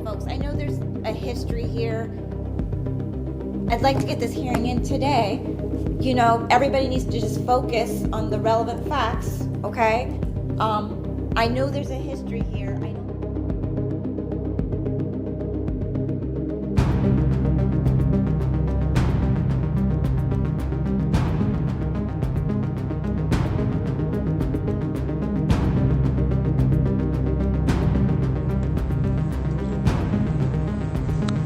folks, I know there's a history here. I'd like to get this hearing in today. You know, everybody needs to just focus on the relevant facts, okay? I know there's a history here.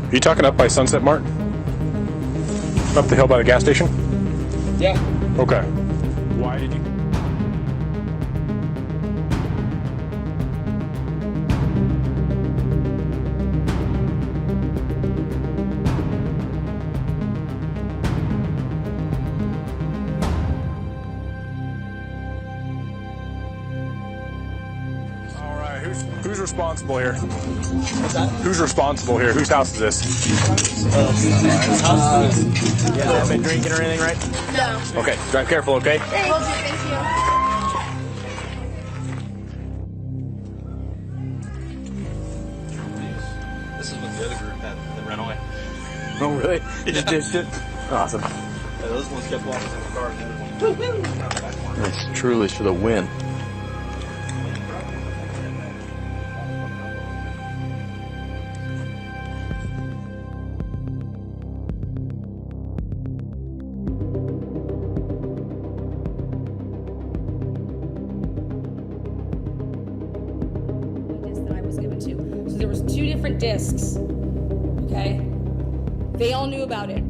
Are you talking up by Sunset Mart? Up the hill by the gas station? Yeah. Okay. Why did you? All right. Who's responsible here? What's that? Who's responsible here? Whose house is this? You haven't been drinking or anything, right? No. Okay. Drive careful, okay? Thank you. This is what the other group had that ran away. Oh, really? You just ditched it? Awesome. Yeah, those ones kept walking in the car. And the other one. It's truly for the win. That I was given to. So there was 2 different discs. Okay? They all knew about it.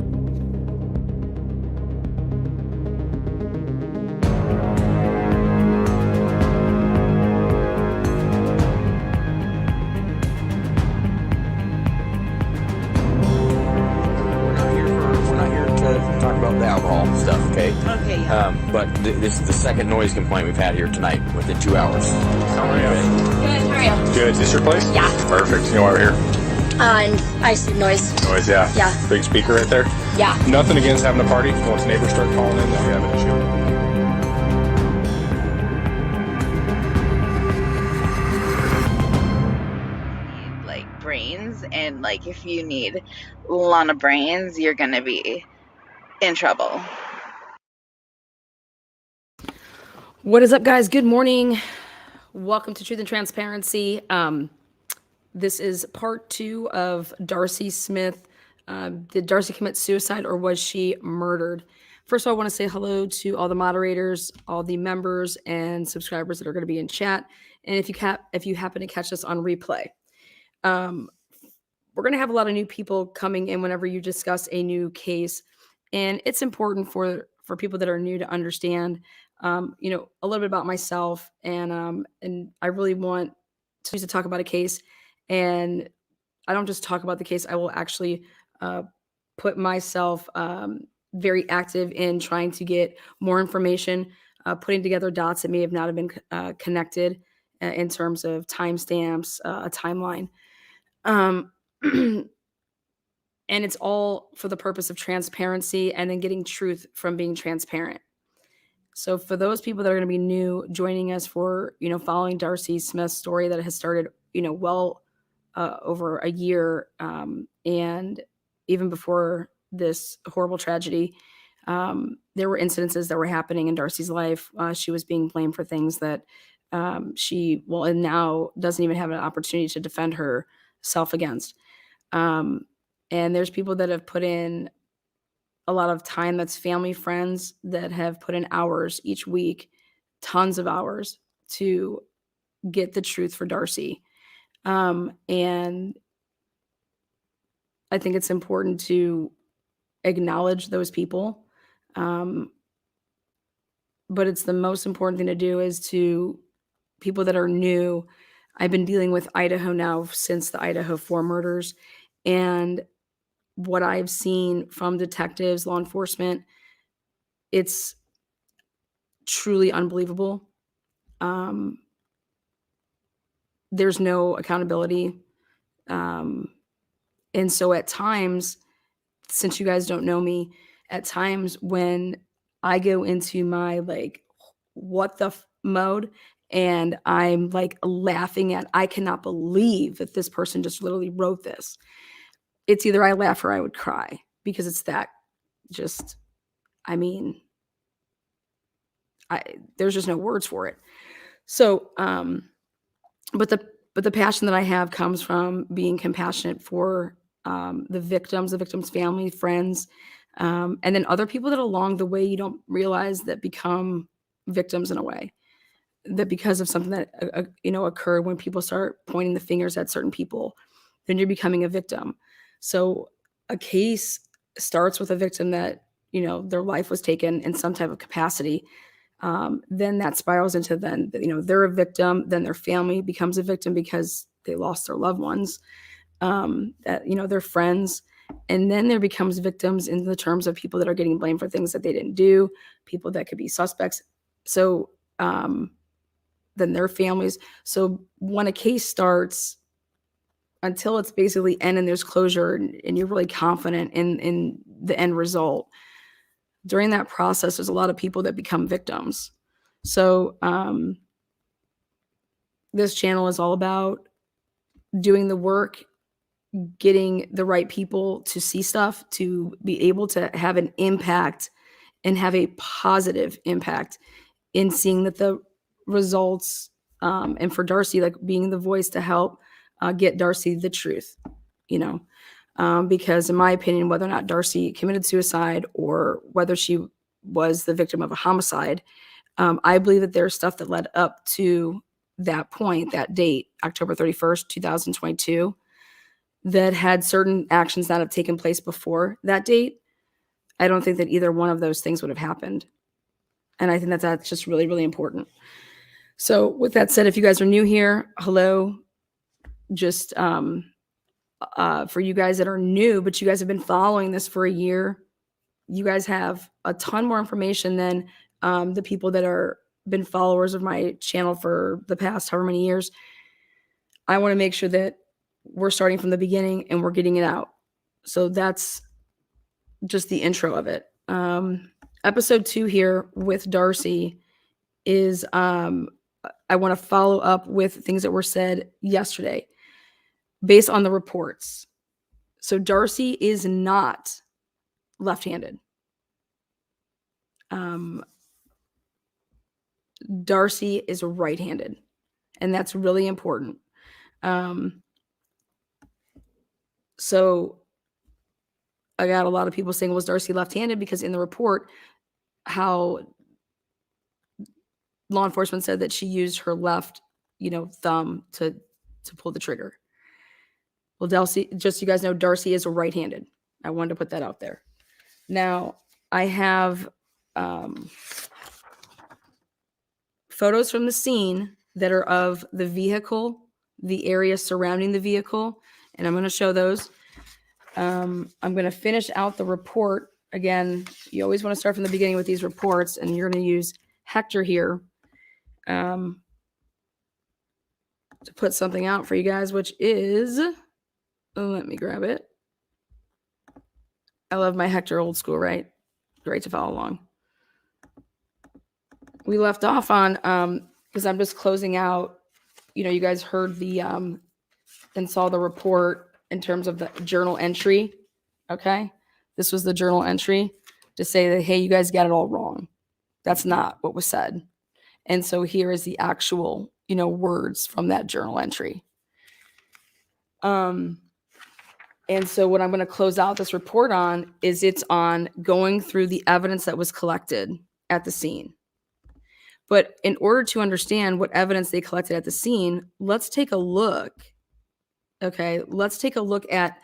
We're not here to talk about the alcohol stuff, okay? Okay, yeah. But this is the second noise complaint we've had here tonight within 2 hours. How are you? Good, how are you? Good. Is this your place? Yeah. Perfect. You know why we're here? I see noise. Noise, yeah. Yeah. Big speaker right there. Yeah. Nothing against having a party. Once neighbors start calling in, then we have an issue. Like brains, and like if you need a lot of brains, you're gonna be in trouble. What is up, guys? Good morning. Welcome to Truth and Transparency. This is part 2 of Darcey Smith. Did Darcey commit suicide or was she murdered? First of all, I want to say hello to all the moderators, all the members and subscribers that are going to be in chat. And if you happen to catch us on replay, we're going to have a lot of new people coming in whenever you discuss a new case. And it's important for people that are new to understand, a little bit about myself. And I really want to talk about a case. And I don't just talk about the case. I will actually put myself very active in trying to get more information, putting together dots that may have not have been connected in terms of timestamps, a timeline. And it's all for the purpose of transparency and then getting truth from being transparent. So for those people that are going to be new joining us for, following Darcey Smith's story that has started, well over a year, and even before this horrible tragedy, there were incidences that were happening in Darcey's life. She was being blamed for things that and now doesn't even have an opportunity to defend herself against. And there's people that have put in a lot of time. That's family, friends that have put in hours each week, tons of hours to get the truth for Darcey. And I think it's important to acknowledge those people. But it's the most important thing to do is to people that are new. I've been dealing with Idaho now since the Idaho 4 murders. And what I've seen from detectives, law enforcement, it's truly unbelievable. There's no accountability. And so at times, since you guys don't know me, at times when I go into my what the mode And I'm like laughing at, I cannot believe that this person just literally wrote this. It's either I laugh or I would cry, because it's that just, I mean, there's just no words for it. So, but the passion that I have comes from being compassionate for the victim's family, friends, and then other people that along the way you don't realize that become victims in a way, that because of something that occurred, when people start pointing the fingers at certain people, then you're becoming a victim. So a case starts with a victim that their life was taken in some type of capacity. Then that spirals into they're a victim, then their family becomes a victim because they lost their loved ones, their friends, and then there becomes victims in the terms of people that are getting blamed for things that they didn't do, people that could be suspects. So then their families. So when a case starts, until it's basically end and there's closure, and you're really confident in the end result, during that process, there's a lot of people that become victims. So this channel is all about doing the work, getting the right people to see stuff, to be able to have an impact and have a positive impact in seeing that the results, and for Darcey, like being the voice to help get Darcey the truth, because in my opinion, whether or not Darcey committed suicide or whether she was the victim of a homicide, I believe that there's stuff that led up to that point, that date, October 31st, 2022, that had certain actions that have taken place before that date. I don't think that either one of those things would have happened. And I think that's just really, really important. So with that said, if you guys are new here, hello. Just for you guys that are new, but you guys have been following this for a year, you guys have a ton more information than the people that are been followers of my channel for the past however many years. I want to make sure that we're starting from the beginning and we're getting it out. So that's just the intro of it. Episode 2 here with Darcey is I want to follow up with things that were said yesterday based on the reports. So Darcey is not left-handed. Darcey is right-handed, and that's really important. So I got a lot of people saying, was Darcey left-handed? Because in the report, how law enforcement said that she used her left, thumb to pull the trigger. Well, Darcey, just so you guys know, Darcey is right-handed. I wanted to put that out there. Now, I have photos from the scene that are of the vehicle, the area surrounding the vehicle, and I'm going to show those. I'm going to finish out the report. Again, you always want to start from the beginning with these reports, and you're going to use Hector here to put something out for you guys, which is, let me grab it. I love my Hector old school, right? Great to follow along. We left off on, because I'm just closing out, you guys heard the, and saw the report in terms of the journal entry. Okay. This was the journal entry to say that, hey, you guys got it all wrong. That's not what was said. And so here is the actual, words from that journal entry. And so what I'm going to close out this report on is it's on going through the evidence that was collected at the scene. But in order to understand what evidence they collected at the scene, let's take a look. Okay, let's take a look at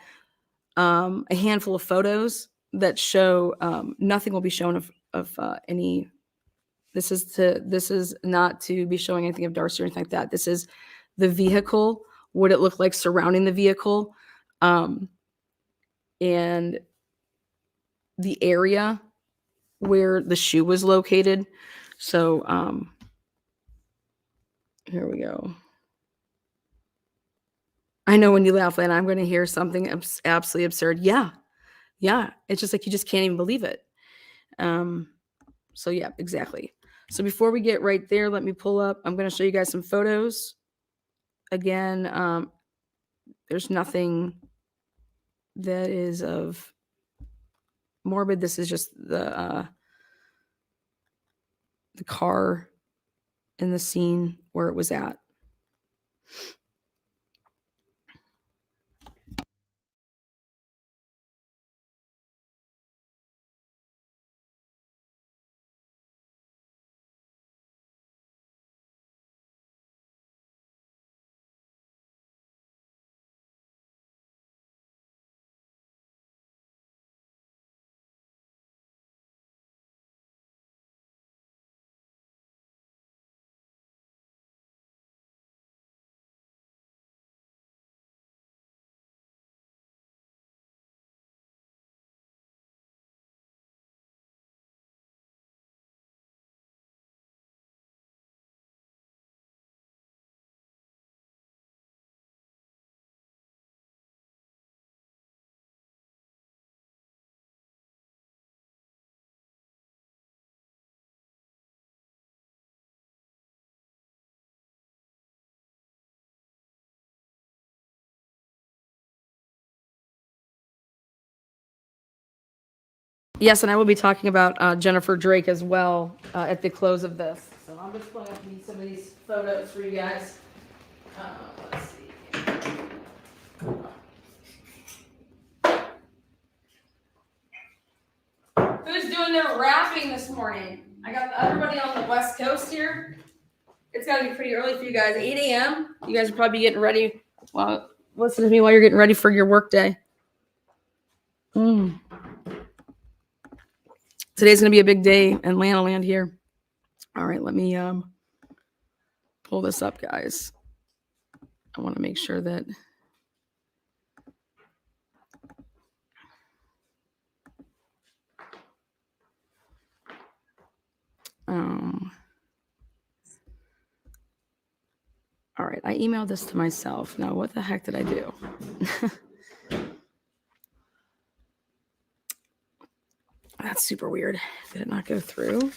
a handful of photos that show nothing will be shown of any. This is not to be showing anything of Darcey or anything like that. This is the vehicle, what it looked like surrounding the vehicle, and the area where the shoe was located. So here we go. I know when you laugh, Lana, I'm going to hear something absolutely absurd. Yeah. It's just like you just can't even believe it. So yeah, exactly. So before we get right there, let me pull up. I'm going to show you guys some photos. Again, there's nothing that is of morbid. This is just the car in the scene where it was at. Yes, and I will be talking about Jennifer Drake as well at the close of this. So I'm just pulling up some of these photos for you guys. Let's see. Who's doing their rapping this morning? I got everybody on the West Coast here. It's got to be pretty early for you guys. 8 a.m. You guys are probably getting ready. Well, listen to me while you're getting ready for your work day. Today's going to be a big day in Atlanta land here. All right, let me pull this up, guys. I want to make sure that all right, I emailed this to myself. Now, what the heck did I do? That's super weird. Did it not go through?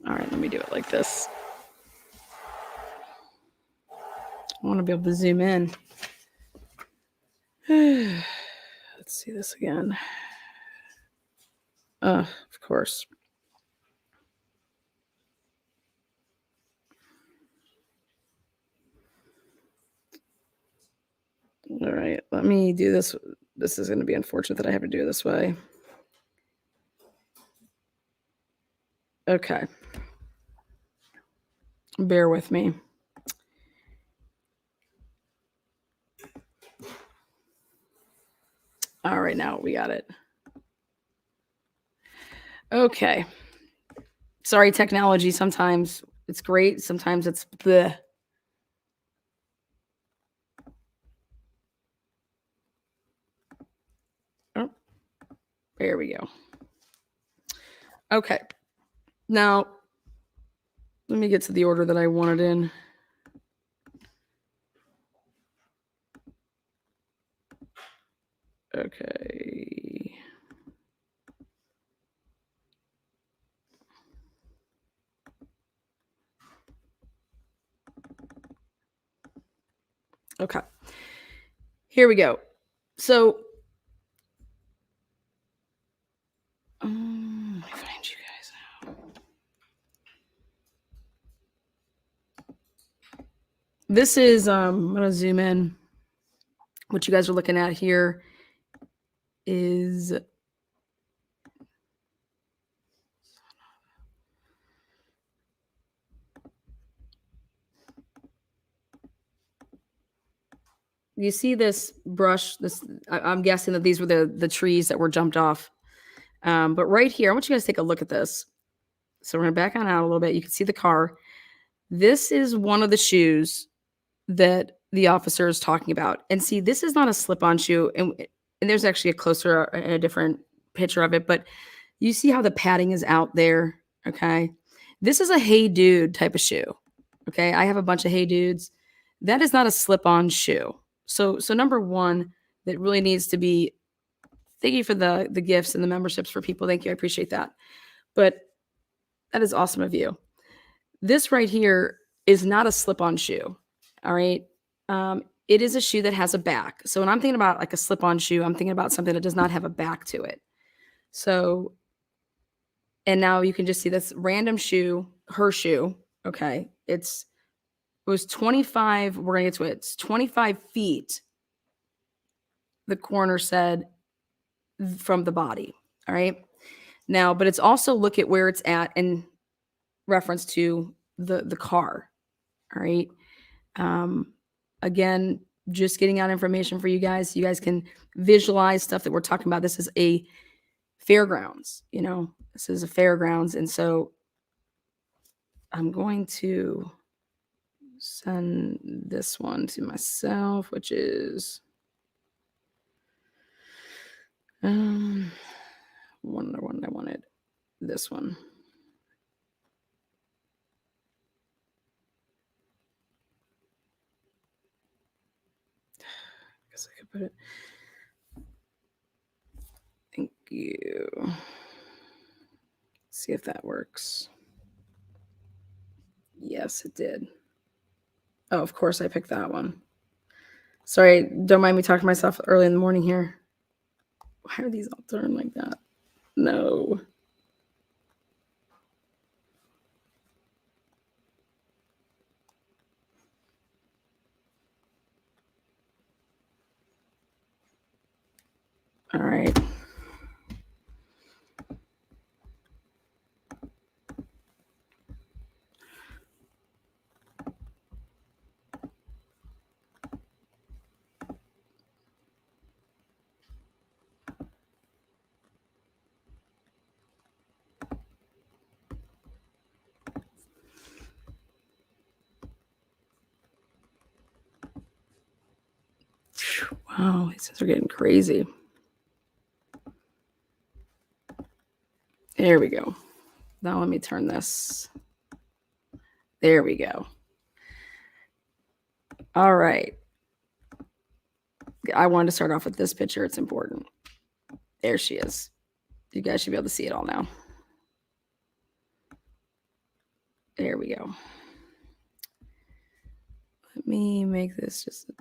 All right, let me do it like this. I want to be able to zoom in. Let's see this again. Of course. All right, let me do this. This is going to be unfortunate that I have to do it this way. Okay. Bear with me. All right, now we got it. Okay. Sorry, technology. Sometimes it's great. Sometimes it's bleh. Oh, there we go. Okay. Now, let me get to the order that I wanted in. Okay. Okay. Here we go. So, let me find you guys now. This is, I'm going to zoom in. What you guys are looking at here is you see this brush. I'm guessing that these were the trees that were jumped off. But right here, I want you guys to take a look at this. So we're going to back on out a little bit. You can see the car. This is one of the shoes that the officer is talking about. And see, this is not a slip-on shoe. And there's actually a different picture of it. But you see how the padding is out there, okay? This is a Hey Dude type of shoe, okay? I have a bunch of Hey Dudes. That is not a slip-on shoe. So number one, that really needs to be, thank you for the gifts and the memberships for people. Thank you. I appreciate that. But That is awesome of you. This right here is not a slip-on shoe. All right. It is a shoe that has a back. So when I'm thinking about like a slip-on shoe, I'm thinking about something that does not have a back to it. So, and now you can just see this random shoe, her shoe. Okay. It was 25. We're going to get to it. It's 25 feet. The coroner said from the body. All right. Now, but it's also look at where it's at in reference to the car. All right. Again, just getting out information for you guys. You guys can visualize stuff that we're talking about. This is a fairgrounds, this is a fairgrounds. And so I'm going to send this one to myself, which is one I wanted. This one. I guess I could put it. Thank you. See if that works. Yes, it did. Oh, of course I picked that one. Sorry, don't mind me talking to myself early in the morning here. Why are these all turned like that? No. All right. Wow, these guys are getting crazy. There we go. Now let me turn this. There we go. All right. I wanted to start off with this picture. It's important. There she is. You guys should be able to see it all now. There we go. Let me make this just...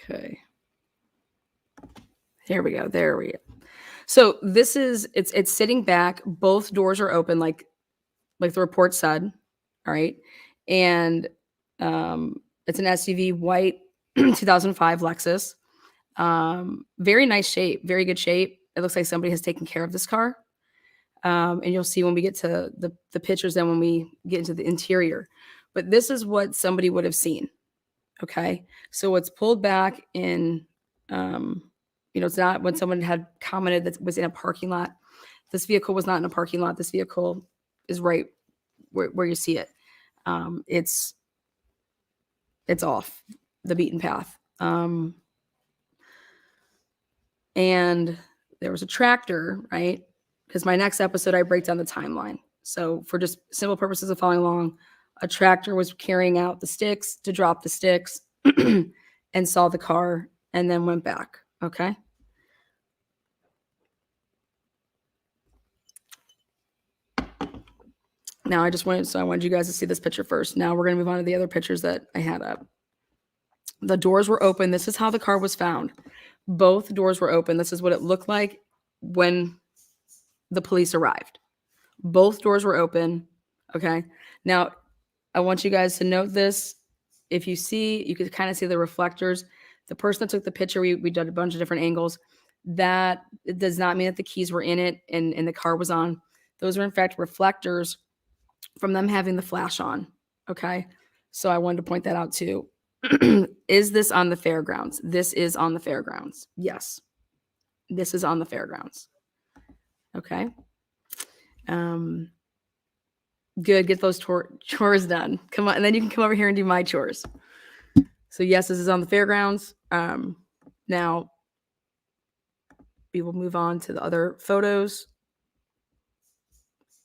Okay. Here we go. There we go. So this is, it's sitting back. Both doors are open, like the report said. All right. And it's an SUV, white 2005 Lexus. Very nice shape, very good shape. It looks like somebody has taken care of this car. And you'll see when we get to the pictures, then when we get into the interior. But this is what somebody would have seen. Okay. So it's pulled back in, it's not when someone had commented that was in a parking lot. This vehicle was not in a parking lot. This vehicle is right where you see it. It's off the beaten path. And there was a tractor, right? Because my next episode, I break down the timeline. So for just simple purposes of following along, a tractor was carrying out the sticks to drop the sticks and saw the car and then went back. Okay. Now I wanted you guys to see this picture first. Now we're going to move on to the other pictures that I had up. The doors were open. This is how the car was found. Both doors were open. This is what it looked like when the police arrived. Both doors were open. Okay. Now I want you guys to note this. If you see, you could kind of see the reflectors. The person that took the picture, we did a bunch of different angles. That it does not mean that the keys were in it and the car was on. Those are in fact reflectors from them having the flash on. Okay. So I wanted to point that out too. Is this on the fairgrounds? This is on the fairgrounds. Yes. This is on the fairgrounds. Okay. Good. Get those chores done. Come on. And then you can come over here and do my chores. So yes, this is on the fairgrounds. Now we will move on to the other photos.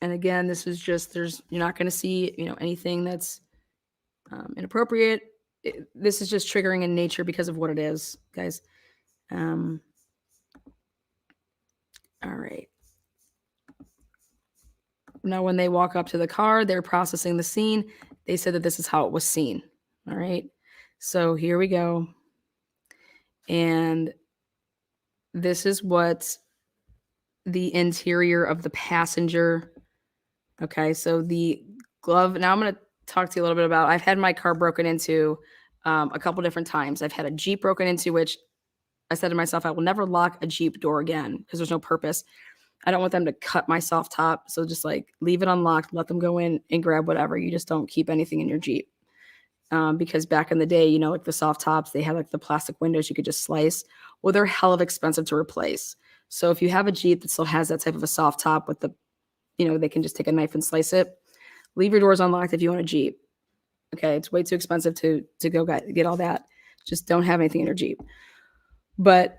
And again, this is just, you're not going to see, anything that's inappropriate. this is just triggering in nature because of what it is, guys. All right. Now, when they walk up to the car, they're processing the scene. They said that this is how it was seen. All right. So here we go. And this is what the interior of the passenger. Okay. So the glove. Now I'm going to talk to you a little bit about, I've had my car broken into a couple different times. I've had a Jeep broken into, which I said to myself, I will never lock a Jeep door again because there's no purpose. I don't want them to cut my soft top. So just like leave it unlocked, let them go in and grab whatever. You just don't keep anything in your Jeep. Because back in the day, you know, like the soft tops, they had like the plastic windows you could just slice. Well, they're hell of expensive to replace. So if you have a Jeep that still has that type of a soft top with the, you know, they can just take a knife and slice it. Leave your doors unlocked if you want a Jeep. Okay, it's way too expensive to go get all that. Just don't have anything in your Jeep. But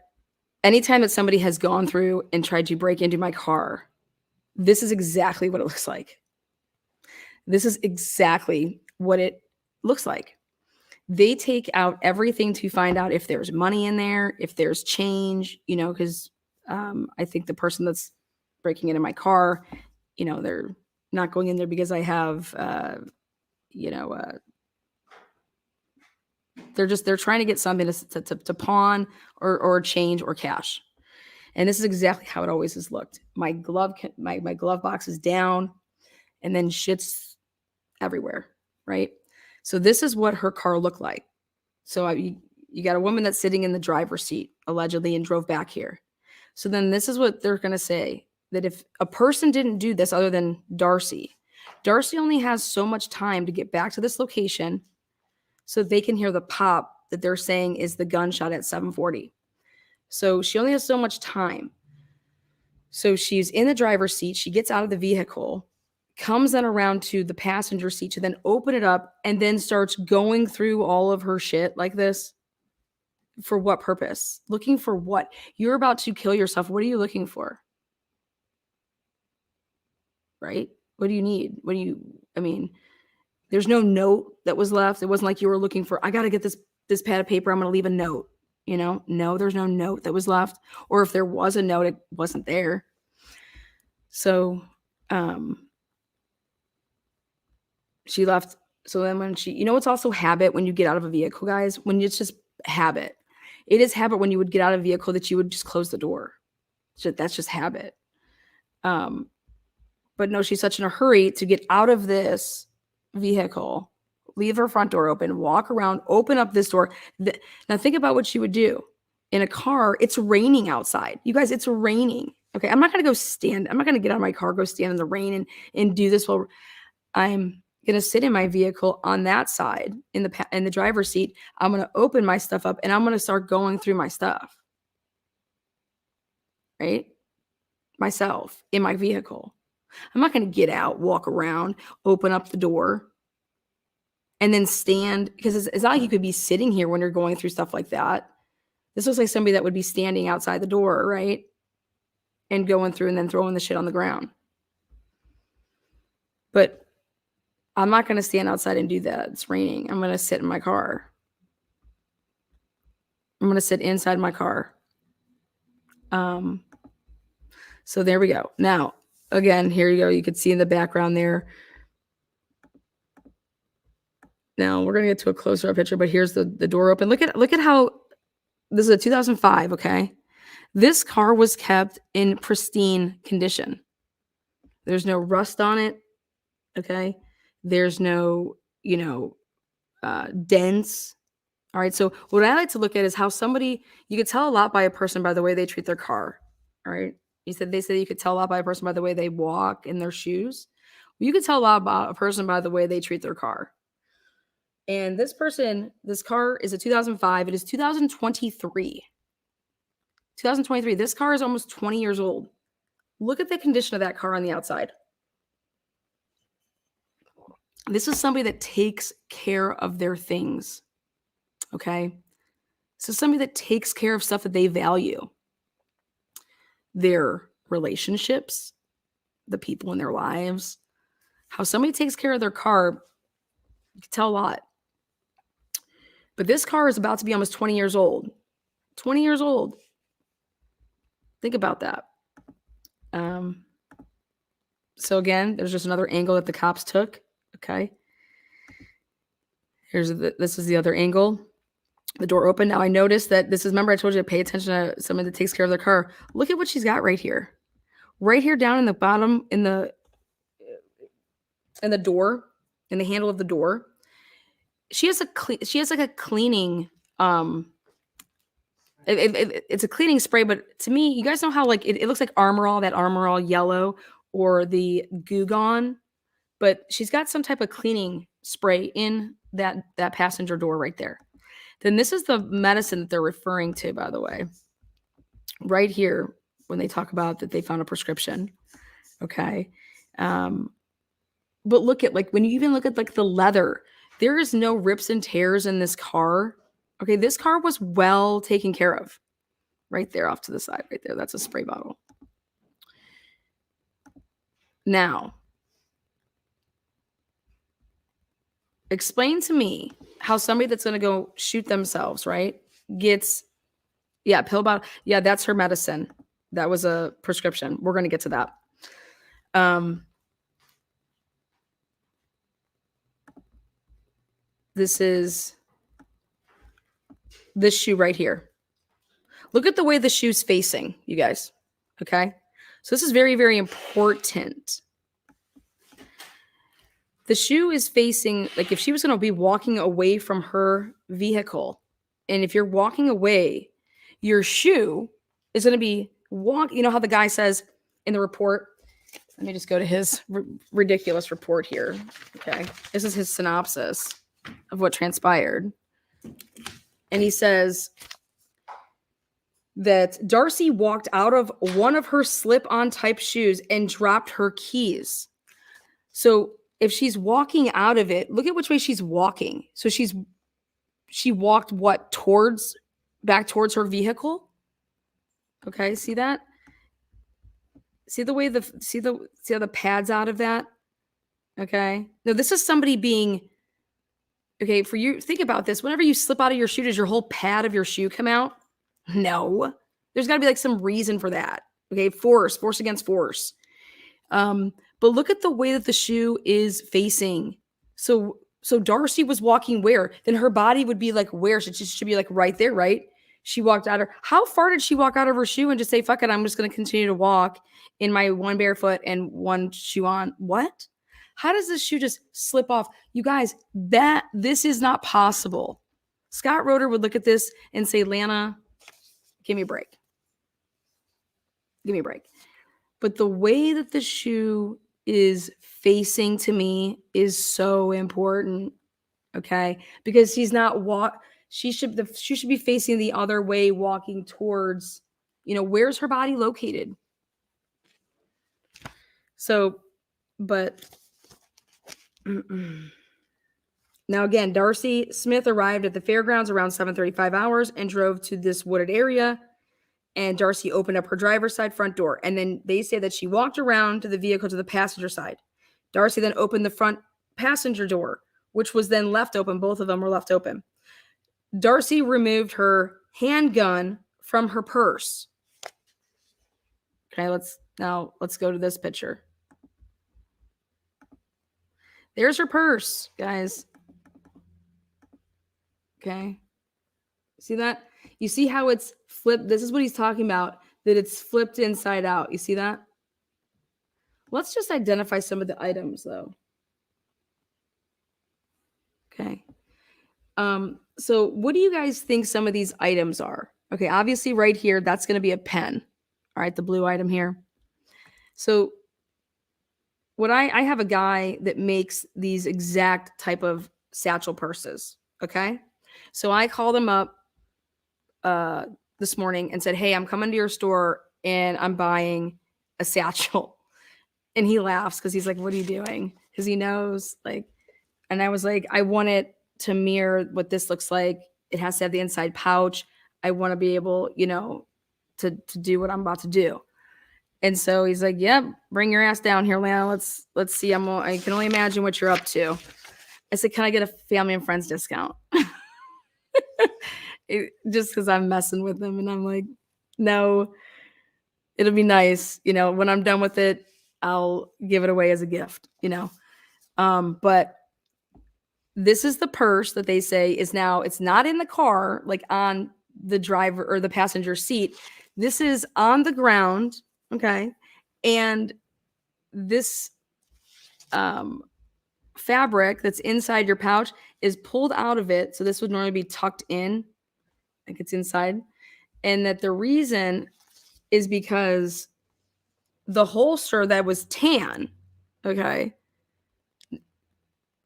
anytime that somebody has gone through and tried to break into my car, this is exactly what it looks like. This is exactly what it looks like. They take out everything to find out if there's money in there, if there's change, you know, because I think the person that's breaking into my car, you know, they're not going in there because I have, they're trying to get something to pawn or change or cash. And this is exactly how it always has looked. My glove box is down and then shit's everywhere, right? So this is what her car looked like. So you got a woman that's sitting in the driver's seat, allegedly, and drove back here. So then this is what they're going to say, that if a person didn't do this other than Darcey only has so much time to get back to this location so they can hear the pop that they're saying is the gunshot at 7:40. So she only has so much time. So she's in the driver's seat. She gets out of the vehicle, comes then around to the passenger seat to then open it up and then starts going through all of her shit like this. For what purpose? Looking for what? You're about to kill yourself. What are you looking for? Right? What do you need? There's no note that was left. It wasn't like you were looking for, I got to get this pad of paper. I'm going to leave a note. You know, no, there's no note that was left. Or if there was a note, it wasn't there. So she left. So then when you know, it's also habit when you get out of a vehicle, guys, when it's just habit. It is habit when you would get out of a vehicle that you would just close the door. That's just habit. But no, she's such in a hurry to get out of this vehicle, leave her front door open, walk around, open up this door. Now think about what she would do. In a car, it's raining outside. You guys, it's raining. Okay, I'm not going to get out of my car, go stand in the rain and do this while I'm going to sit in my vehicle on that side in the driver's seat. I'm going to open my stuff up and I'm going to start going through my stuff. Right? Myself in my vehicle. I'm not going to get out, walk around, open up the door, and then stand, because it's not like you could be sitting here when you're going through stuff like that. This looks like somebody that would be standing outside the door, right? And going through and then throwing the shit on the ground. But I'm not going to stand outside and do that. It's raining. I'm going to sit in my car. I'm going to sit inside my car. So there we go. Now, again, here you go. You could see in the background there. Now we're going to get to a closer up picture, but here's the door open. Look at how this is a 2005. Okay. This car was kept in pristine condition. There's no rust on it. Okay. There's no, dents. All right. So what I like to look at is how you could tell a lot by a person by the way they treat their car. All right. They said you could tell a lot by a person by the way they walk in their shoes. Well, you could tell a lot about a person by the way they treat their car. And this car is a 2005. It is 2023. 2023. This car is almost 20 years old. Look at the condition of that car on the outside. This is somebody that takes care of their things. Okay? This is somebody that takes care of stuff that they value. Their relationships, the people in their lives, how somebody takes care of their car, you can tell a lot. But this car is about to be almost 20 years old. 20 years old. Think about that. So again, there's just another angle that the cops took. Okay. This is the other angle. The door open. Now I noticed that this is, remember I told you to pay attention to someone that takes care of their car. Look at what she's got right here. Right here down in the bottom, in the door, in the handle of the door. She has like a cleaning, it's a cleaning spray, but to me, you guys know how like it looks like Armor All, that Armor All yellow, or the Goo Gone, but she's got some type of cleaning spray in that passenger door right there. Then this is the medicine that they're referring to, by the way, right here when they talk about that they found a prescription. Okay. But look at, like, when you even look at like the leather, there is no rips and tears in this car. Okay. This car was well taken care of. Right there off to the side, right there. That's a spray bottle. Now, explain to me how somebody that's going to go shoot themselves, right, gets, pill bottle. Yeah, that's her medicine. That was a prescription. We're going to get to that. This is this shoe right here. Look at the way the shoe's facing, you guys. Okay. So this is very, very important. The shoe is facing, like if she was going to be walking away from her vehicle, and if you're walking away, your shoe is going to be you know how the guy says in the report, let me just go to his ridiculous report here. Okay. This is his synopsis of what transpired. And he says that Darcey walked out of one of her slip-on type shoes and dropped her keys. So if she's walking out of it, look at which way she's walking. So she walked what? Back towards her vehicle. Okay, see that? See the way see how the pad's out of that? Okay. Now this is somebody being, okay, for you, think about this. Whenever you slip out of your shoe, does your whole pad of your shoe come out? No. There's got to be like some reason for that. Okay, force against force. But look at the way that the shoe is facing. So Darcey was walking where? Then her body would be like where? She should be like right there, right? She walked out of, how far did she walk out of her shoe and just say, fuck it, I'm just going to continue to walk in my one barefoot and one shoe on? What? How does this shoe just slip off? You guys, this is not possible. Scott Roeder would look at this and say, Lana, give me a break. Give me a break. But the way that the shoe is facing to me is so important. Okay. Because she's not the shoe should be facing the other way, walking towards, where's her body located? So, but now again, Darcey Smith arrived at the fairgrounds around 7:35 hours and drove to this wooded area. And Darcey opened up her driver's side front door. And then they say that she walked around to the vehicle to the passenger side. Darcey then opened the front passenger door, which was then left open. Both of them were left open. Darcey removed her handgun from her purse. Okay, let's go to this picture. There's her purse, guys. Okay. See that? You see how it's flipped? This is what he's talking about, that it's flipped inside out. You see that? Let's just identify some of the items, though. Okay. So what do you guys think some of these items are? Okay, obviously right here, that's going to be a pen. All right, the blue item here. So what I have a guy that makes these exact type of satchel purses, okay? So I called him up this morning and said, hey, I'm coming to your store and I'm buying a satchel. And he laughs because he's like, what are you doing? Because he knows, like, and I was like, I want it to mirror what this looks like. It has to have the inside pouch. I want to be able, to do what I'm about to do. And so he's like, yep, bring your ass down here, Lana. Let's see. I can only imagine what you're up to. I said, can I get a family and friends discount? Just because I'm messing with them, and I'm like, no, it'll be nice. When I'm done with it, I'll give it away as a gift. But this is the purse that they say is now, it's not in the car, like on the driver or the passenger seat. This is on the ground. Okay. And this fabric that's inside your pouch is pulled out of it. So this would normally be tucked in, like it's inside. And that the reason is because the holster that was tan, okay,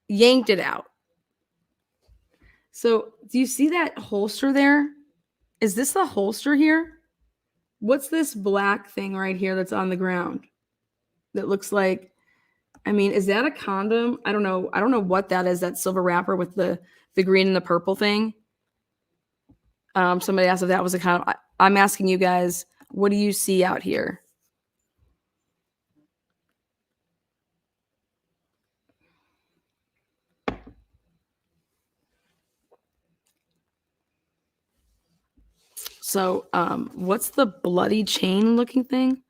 yanked it out. So do you see that holster there? Is this the holster here? What's this black thing right here that's on the ground that looks like, is that a condom? I don't know. I don't know what that is, that silver wrapper with the green and the purple thing. Somebody asked if that was a condom. I'm asking you guys, what do you see out here? So, what's the bloody chain looking thing?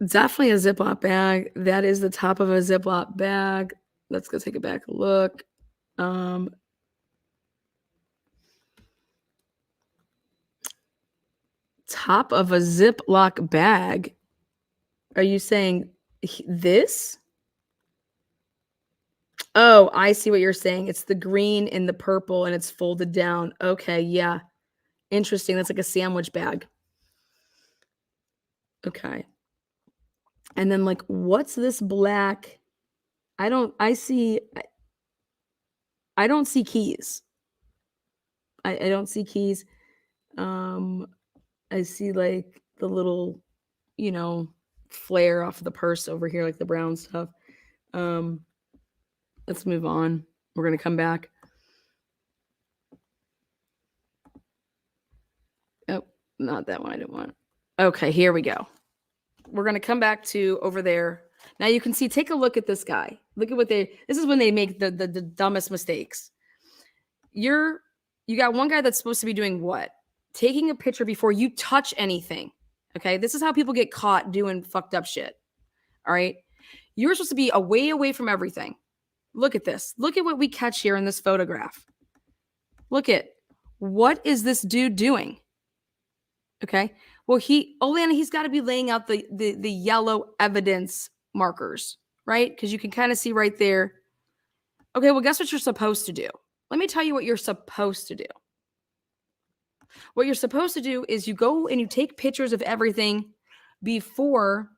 Definitely a Ziploc bag. That is the top of a Ziploc bag. Let's go take a back look. Top of a Ziploc bag. Are you saying this? Oh, I see what you're saying. It's the green and the purple and it's folded down. Okay, yeah. Interesting. That's like a sandwich bag. Okay. And then like, what's this black? I don't see keys. I don't see keys. I see like the little, flare off of the purse over here, like the brown stuff. Let's move on. We're going to come back. Oh, not that one I didn't want. Okay, here we go. We're going to come back to over there. Now you can see, take a look at this guy. Look at this is when they make the dumbest mistakes. You got one guy that's supposed to be doing what? Taking a picture before you touch anything. Okay, this is how people get caught doing fucked up shit. All right, you're supposed to be away from everything. Look at this. Look at what we catch here in this photograph. Look at, what is this dude doing? Okay, well he's got to be laying out the yellow evidence markers, right? Because you can kind of see right there. Okay, well guess what you're supposed to do? Let me tell you what you're supposed to do. What you're supposed to do is you go and you take pictures of everything before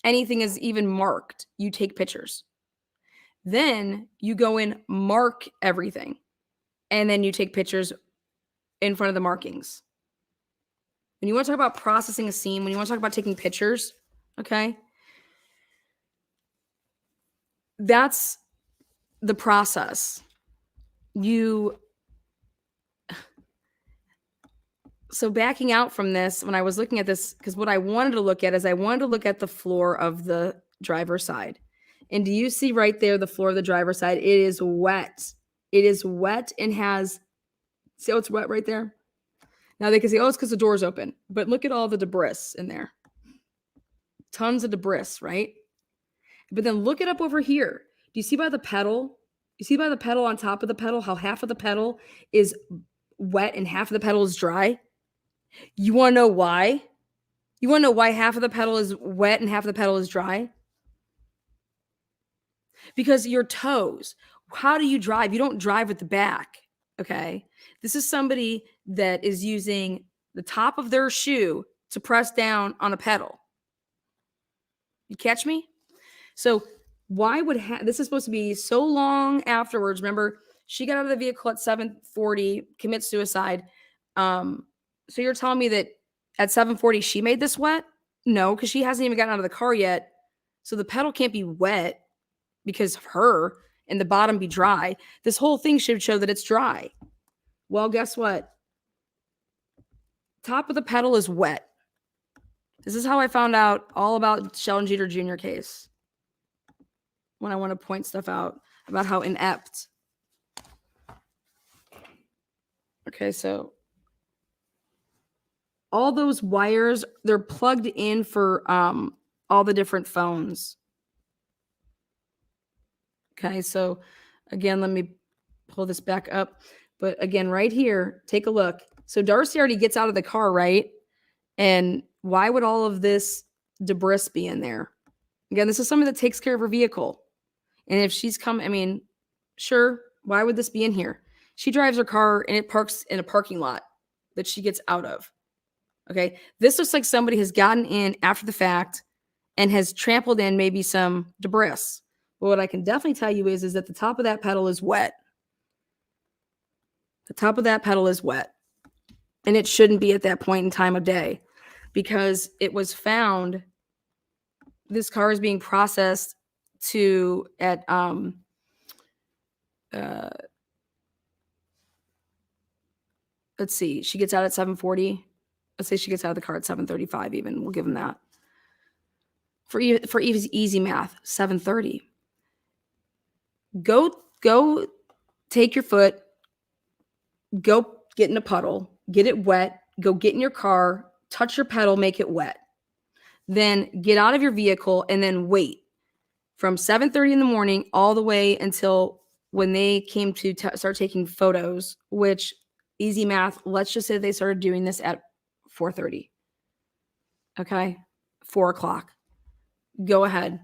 anything is even marked. You take pictures. Then you go and mark everything. And then you take pictures in front of the markings. When you want to talk about processing a scene, when you want to talk about taking pictures, okay? That's the process. So backing out from this, when I was looking at this, because what I wanted to look at is I wanted to look at the floor of the driver's side. And do you see right there, the floor of the driver's side? It is wet. It is wet and has, see how it's wet right there? Now they can say, oh, it's because the door's open. But look at all the debris in there. Tons of debris, right? But then look it up over here. Do you see by the pedal? You see by the pedal on top of the pedal, how half of the pedal is wet and half of the pedal is dry? You want to know why? You want to know why half of the pedal is wet and half of the pedal is dry? Because your toes. How do you drive? You don't drive with the back, okay? This is somebody that is using the top of their shoe to press down on a pedal. You catch me? So why would this is supposed to be so long afterwards? Remember, she got out of the vehicle at 7:40, commits suicide. So you're telling me that at 7:40 she made this wet? No, because she hasn't even gotten out of the car yet. So the pedal can't be wet because of her and the bottom be dry. This whole thing should show that it's dry. Well, guess what? Top of the pedal is wet. This is how I found out all about Sheldon Jeter Jr. case. When I want to point stuff out about how inept Okay, so all those wires, they're plugged in for all the different phones. Okay, so again, let me pull this back up. But again, right here, take a look. So Darcey already gets out of the car, right? And why would all of this debris be in there? Again, this is someone that takes care of her vehicle. And if she's come, I mean, sure, why would this be in here? She drives her car and it parks in a parking lot that she gets out of. Okay. This looks like somebody has gotten in after the fact and has trampled in maybe some debris. But what I can definitely tell you is that the top of that pedal is wet. The top of that pedal is wet. And it shouldn't be at that point in time of day because it was found. This car is being processed to at let's see, she gets out at 7:40. Let's say she gets out of the car at 7:35 even. We'll give them that. For easy math, 7:30. Go take your foot, go get in a puddle, get it wet, go get in your car, touch your pedal, make it wet. Then get out of your vehicle and then wait from 7:30 in the morning all the way until when they came to start taking photos, which easy math, let's just say they started doing this at 4:30. Okay. 4 o'clock. Go ahead.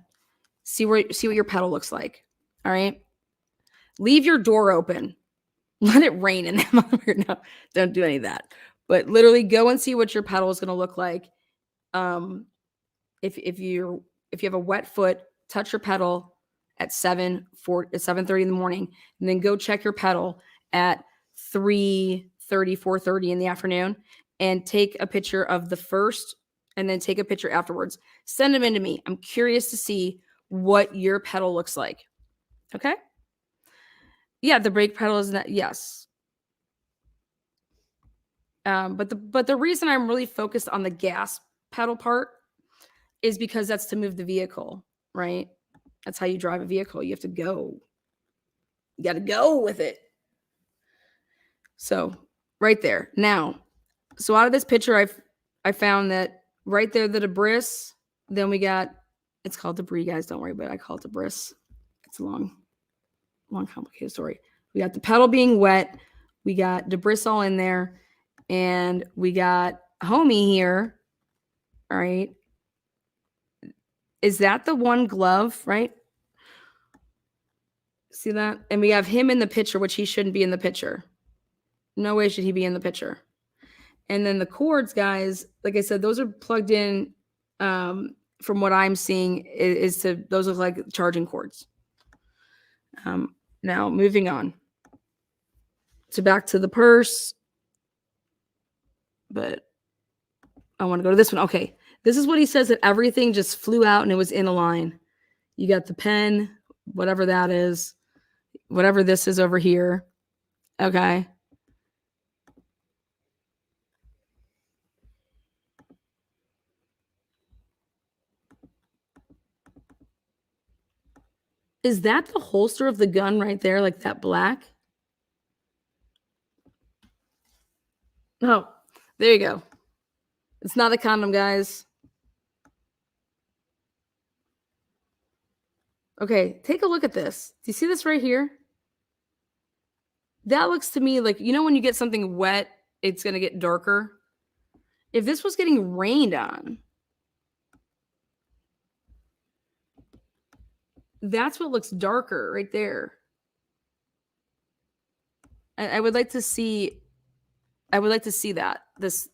See what your pedal looks like. All right. Leave your door open. Let it rain in that. No, don't do any of that. But literally go and see what your pedal is going to look like. If you have a wet foot, touch your pedal at 7:30 in the morning, and then go check your pedal at 3:30, 4:30 in the afternoon, and take a picture of the first, and then take a picture afterwards. Send them in to me. I'm curious to see what your pedal looks like. Okay. Yeah, the brake pedal is not. Yes. But the reason I'm really focused on the gas pedal part is because that's to move the vehicle, right? That's how you drive a vehicle. You have to go. You got to go with it. So right there. Now, so out of this picture, I found that right there, the debris. Then we got, it's called debris, guys. Don't worry about it. I call it debris. It's a long, complicated story. We got the pedal being wet. We got debris all in there. And we got homie here. All right. Is that the one glove, right? See that? And we have him in the picture, which he shouldn't be in the picture. No way should he be in the picture. And then the cords, guys, like I said, those are plugged in. From what I'm seeing, those look like charging cords. Now moving on. So back to the purse. But I want to go to this one. Okay. This is what he says, that everything just flew out and it was in a line. You got the pen, whatever that is, whatever this is over here. Okay. Is that the holster of the gun right there, like that black? Oh, there you go. It's not a condom, guys. Okay, take a look at this. Do you see this right here? That looks to me like, you know, when you get something wet, it's going to get darker. If this was getting rained on, that's what looks darker right there. I would like to see that. This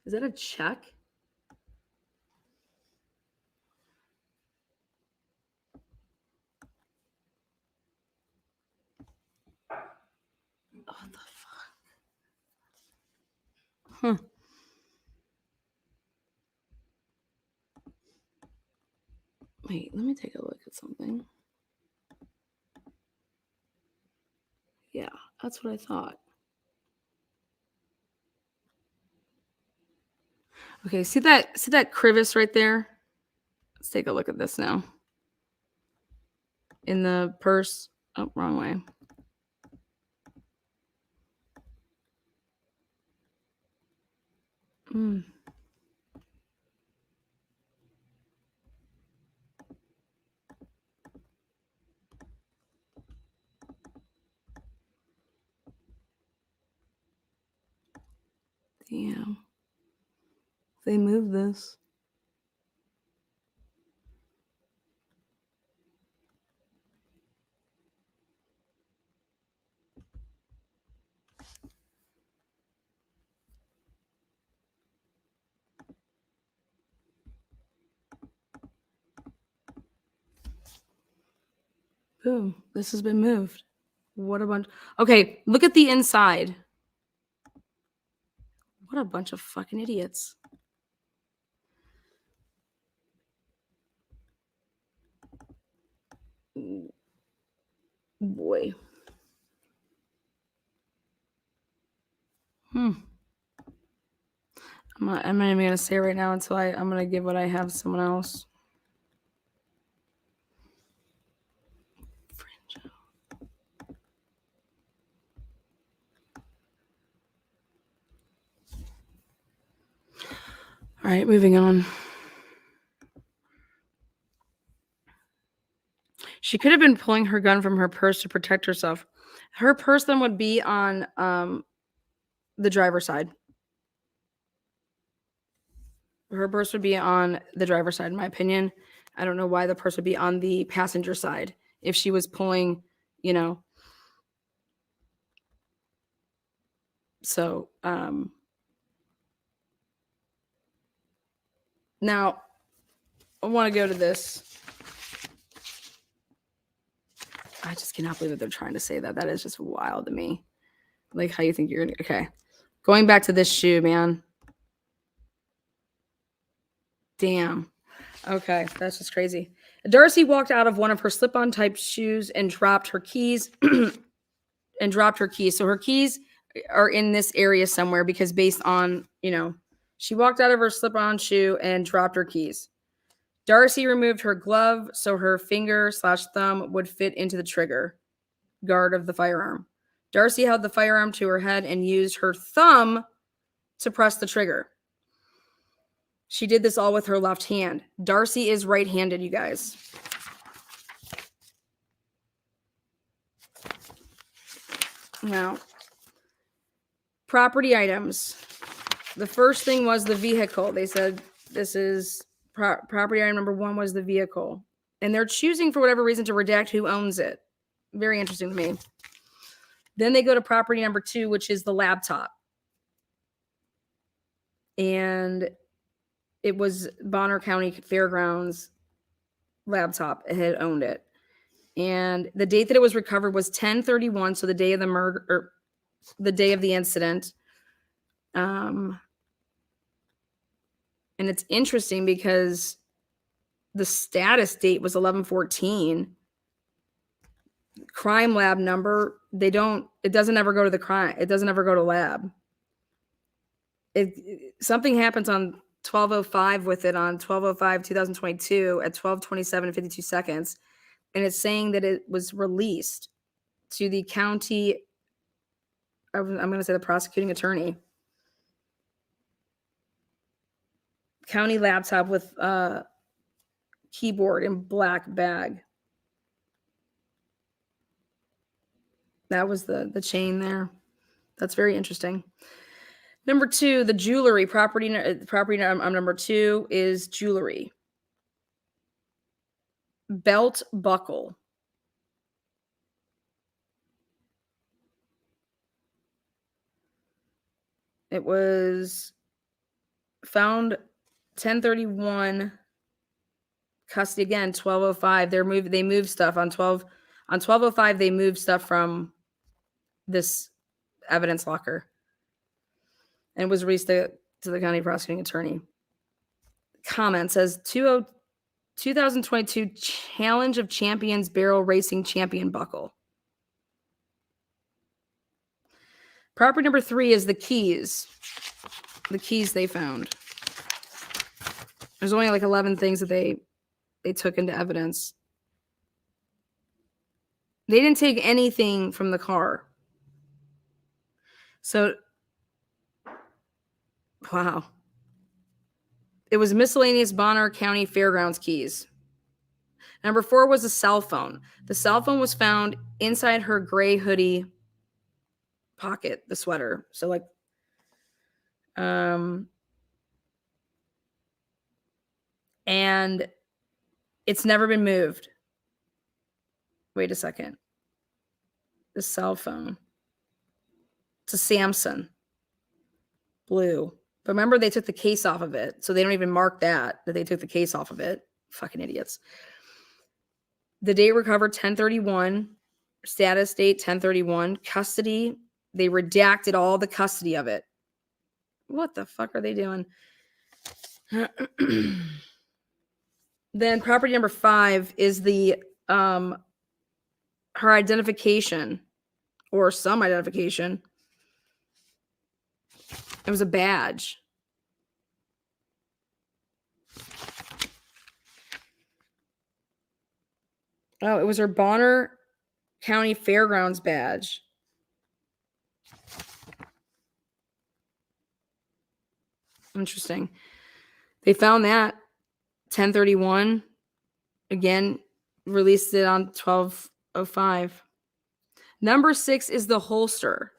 is that a check? What the fuck? Huh. Wait, let me take a look at something. Yeah, that's what I thought. Okay, see that crevice right there? Let's take a look at this now. in the purse. Oh, wrong way. Mm. Damn. They moved this. Boom. This has been moved. What a bunch. Okay, look at the inside. What a bunch of fucking idiots. Boy. I'm not even gonna say it right now until I'm gonna give what I have to someone else. All right, moving on. She could have been pulling her gun from her purse to protect herself. Her purse then would be on the driver's side. Her purse would be on the driver's side, in my opinion. I don't know why the purse would be on the passenger side if she was pulling, you know. So, now I want to go to this. I just cannot believe that they're trying to say that. That is just wild to me. Like, how you think you're gonna. Okay. Going back to this shoe, man. Damn. Okay, that's just crazy. Darcey walked out of one of her slip-on type shoes and dropped her keys. So her keys are in this area somewhere because based on, you know, she walked out of her slip-on shoe and dropped her keys. Darcey removed her glove so her finger/thumb would fit into the trigger guard of the firearm. Darcey held the firearm to her head and used her thumb to press the trigger. She did this all with her left hand. Darcey is right-handed, you guys. Now, property items. The first thing was the vehicle. They said this is property item number 1 was the vehicle. And they're choosing for whatever reason to redact who owns it. Very interesting to me. Then they go to property number 2, which is the laptop. And it was Bonner County Fairgrounds laptop. It had owned it. And the date that it was recovered was 10/31, so the day of the murder, or the day of the incident. And it's interesting because the status date was 11/14. Crime lab number, it doesn't ever go to the crime. It doesn't ever go to lab. Something happens on 12:05 with it on 12/05/2022 at 12:27:52 seconds. And it's saying that it was released to the county, I'm going to say the prosecuting attorney. County laptop with keyboard in black bag. That was the chain there. That's very interesting. Number 2, the jewelry. Property number 2 is jewelry. Belt buckle. It was found 10/31. Custody again 12:05. They moved stuff on 12:05. They moved stuff from this evidence locker and was released to the county prosecuting attorney. Comment says 2022 Challenge of Champions Barrel Racing Champion Buckle. Property number 3 is the keys. The keys they found. There's only like 11 things that they took into evidence. They didn't take anything from the car. So, wow. It was miscellaneous Bonner County Fairgrounds keys. Number 4 was a cell phone. The cell phone was found inside her gray hoodie pocket, the sweater. So like, and it's never been moved. Wait a second. The cell phone. It's a Samsung. Blue. But remember, they took the case off of it. So they don't even mark that they took the case off of it. Fucking idiots. The date recovered 10/31. Status date 10/31. Custody. They redacted all the custody of it. What the fuck are they doing? Then property number 5 is the her identification or some identification. It was a badge. Oh, it was her Bonner County Fairgrounds badge. Interesting. They found that 10/31. Again, released it on 12/05. Number 6 is the holster.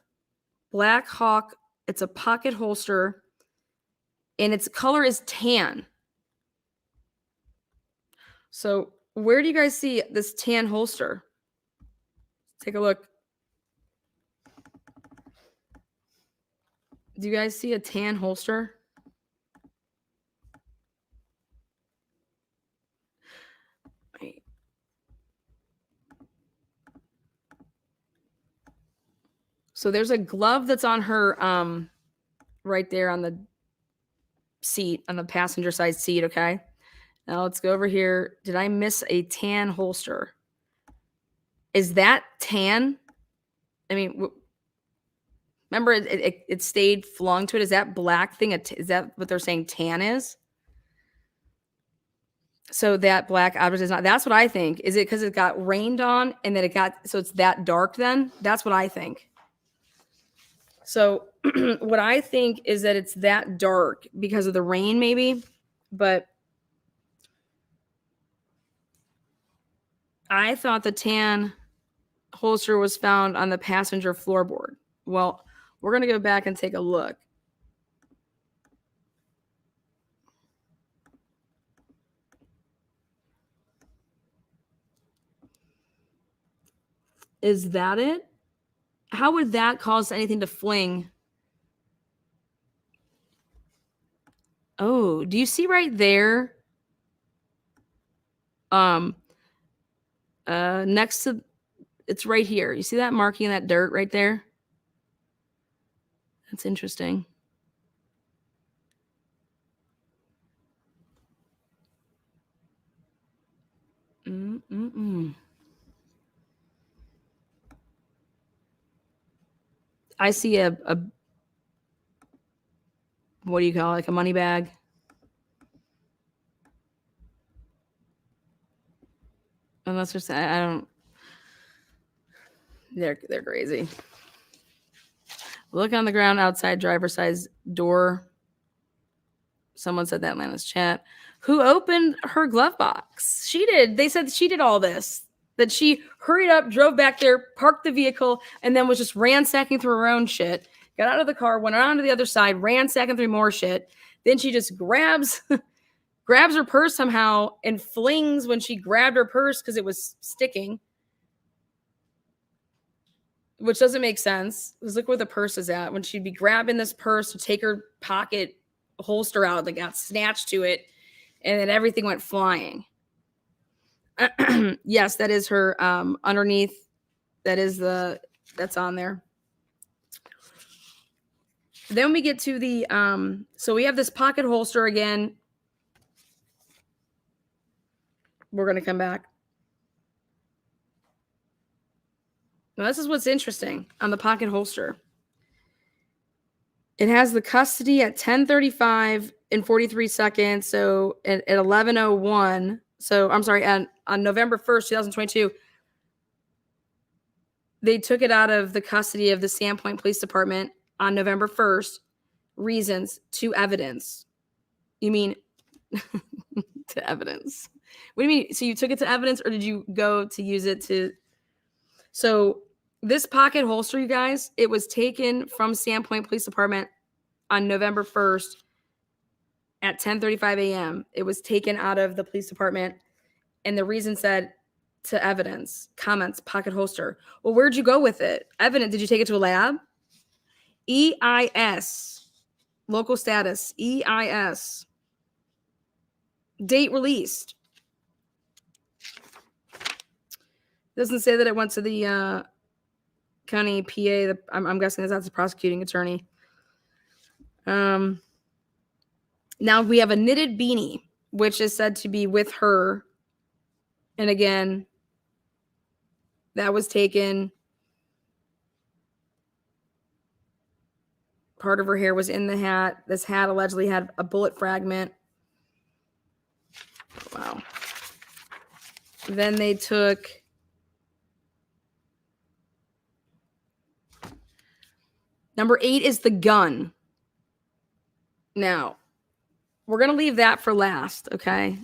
Black Hawk. It's a pocket holster. And its color is tan. So where do you guys see this tan holster? Take a look. Do you guys see a tan holster? Wait. So there's a glove that's on her right there on the seat, on the passenger side seat, okay? Now let's go over here. Did I miss a tan holster? Is that tan? I mean, remember it stayed flung to it. Is that black thing? Is that what they're saying tan is? So that black object is not. That's what I think. Is it because it got rained on and then so it's that dark then? That's what I think. So what I think is that it's that dark because of the rain maybe. But I thought the tan holster was found on the passenger floorboard. Well, we're going to go back and take a look. Is that it? How would that cause anything to fling? Oh, do you see right there? Next to, it's right here. You see that marking in that dirt right there? That's interesting. I see a what do you call it? Like a money bag. Unless there's, I don't. They're crazy. Look on the ground outside driver's side door. Someone said that in Lana's chat. Who opened her glove box? She did. They said she did all this. That she hurried up, drove back there, parked the vehicle, and then was just ransacking through her own shit. Got out of the car, went around to the other side, ransacking through more shit. Then she just grabs her purse somehow and flings when she grabbed her purse because it was sticking. Which doesn't make sense. Because look where the purse is at. When she'd be grabbing this purse to take her pocket holster out, that got snatched to it, and then everything went flying. Yes, that is her underneath. That's on there. Then we get to the, so we have this pocket holster again. We're going to come back. Now, this is what's interesting on the pocket holster. It has the custody at 10:35 and 43 seconds. So at 11:01. So I'm sorry, on November 1st, 2022, They took it out of the custody of the Sandpoint Police Department on November 1st. Reasons to evidence. You mean to evidence? What do you mean? So you took it to evidence, or did you go to use it to? So this pocket holster, you guys, it was taken from Sandpoint Police Department on November 1st at 10:35 a.m. It was taken out of the police department, and the reason said to evidence, comments, pocket holster. Well, where'd you go with it? Evidence, did you take it to a lab? EIS, local status, EIS. Date released. Doesn't say that it went to the county PA. I'm guessing that's the prosecuting attorney. Now we have a knitted beanie, which is said to be with her. And again, that was taken. Part of her hair was in the hat. This hat allegedly had a bullet fragment. Wow. Then they took number 8 is the gun. Now, we're going to leave that for last, okay?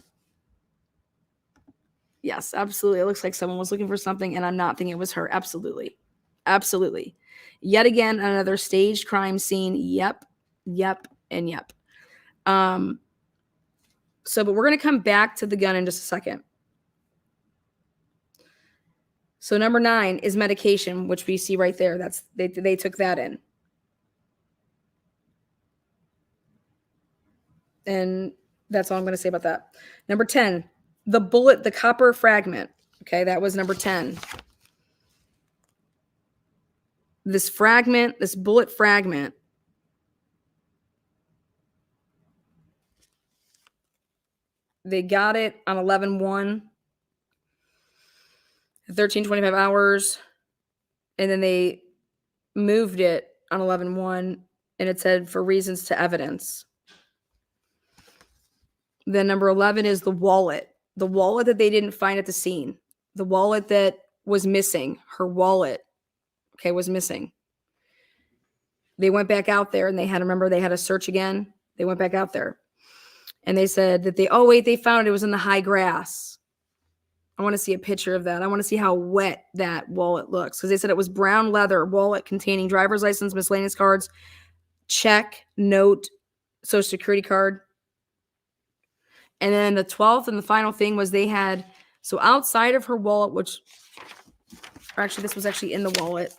Yes, absolutely. It looks like someone was looking for something, and I'm not thinking it was her. Absolutely. Absolutely. Yet again, another staged crime scene. Yep, and yep. But we're going to come back to the gun in just a second. So number 9 is medication, which we see right there. That's they took that in. And that's all I'm going to say about that. Number 10, the bullet, the copper fragment. Okay, that was number 10. This fragment, this bullet fragment, they got it on 11/1, 13:25 hours, and then they moved it on 11/1, and it said for reasons to evidence. Then number 11 is the wallet that they didn't find at the scene, the wallet that was missing, her wallet, okay, was missing. They went back out there and they had a search again. They went back out there and they said that they found it was in the high grass. I want to see a picture of that. I want to see how wet that wallet looks, because they said it was brown leather wallet containing driver's license, miscellaneous cards, check, note, social security card. And then the 12th and the final thing was they had, so outside of her wallet, this was actually in the wallet,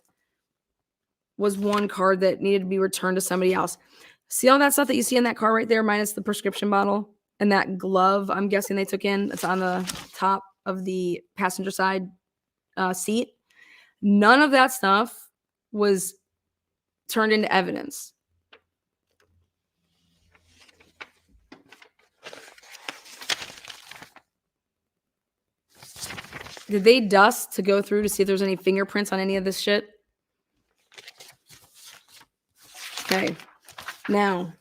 was one card that needed to be returned to somebody else. See all that stuff that you see in that car right there, minus the prescription bottle and that glove I'm guessing they took in. It's on the top of the passenger side seat. None of that stuff was turned into evidence. Did they dust to go through to see if there's any fingerprints on any of this shit? Okay. Now,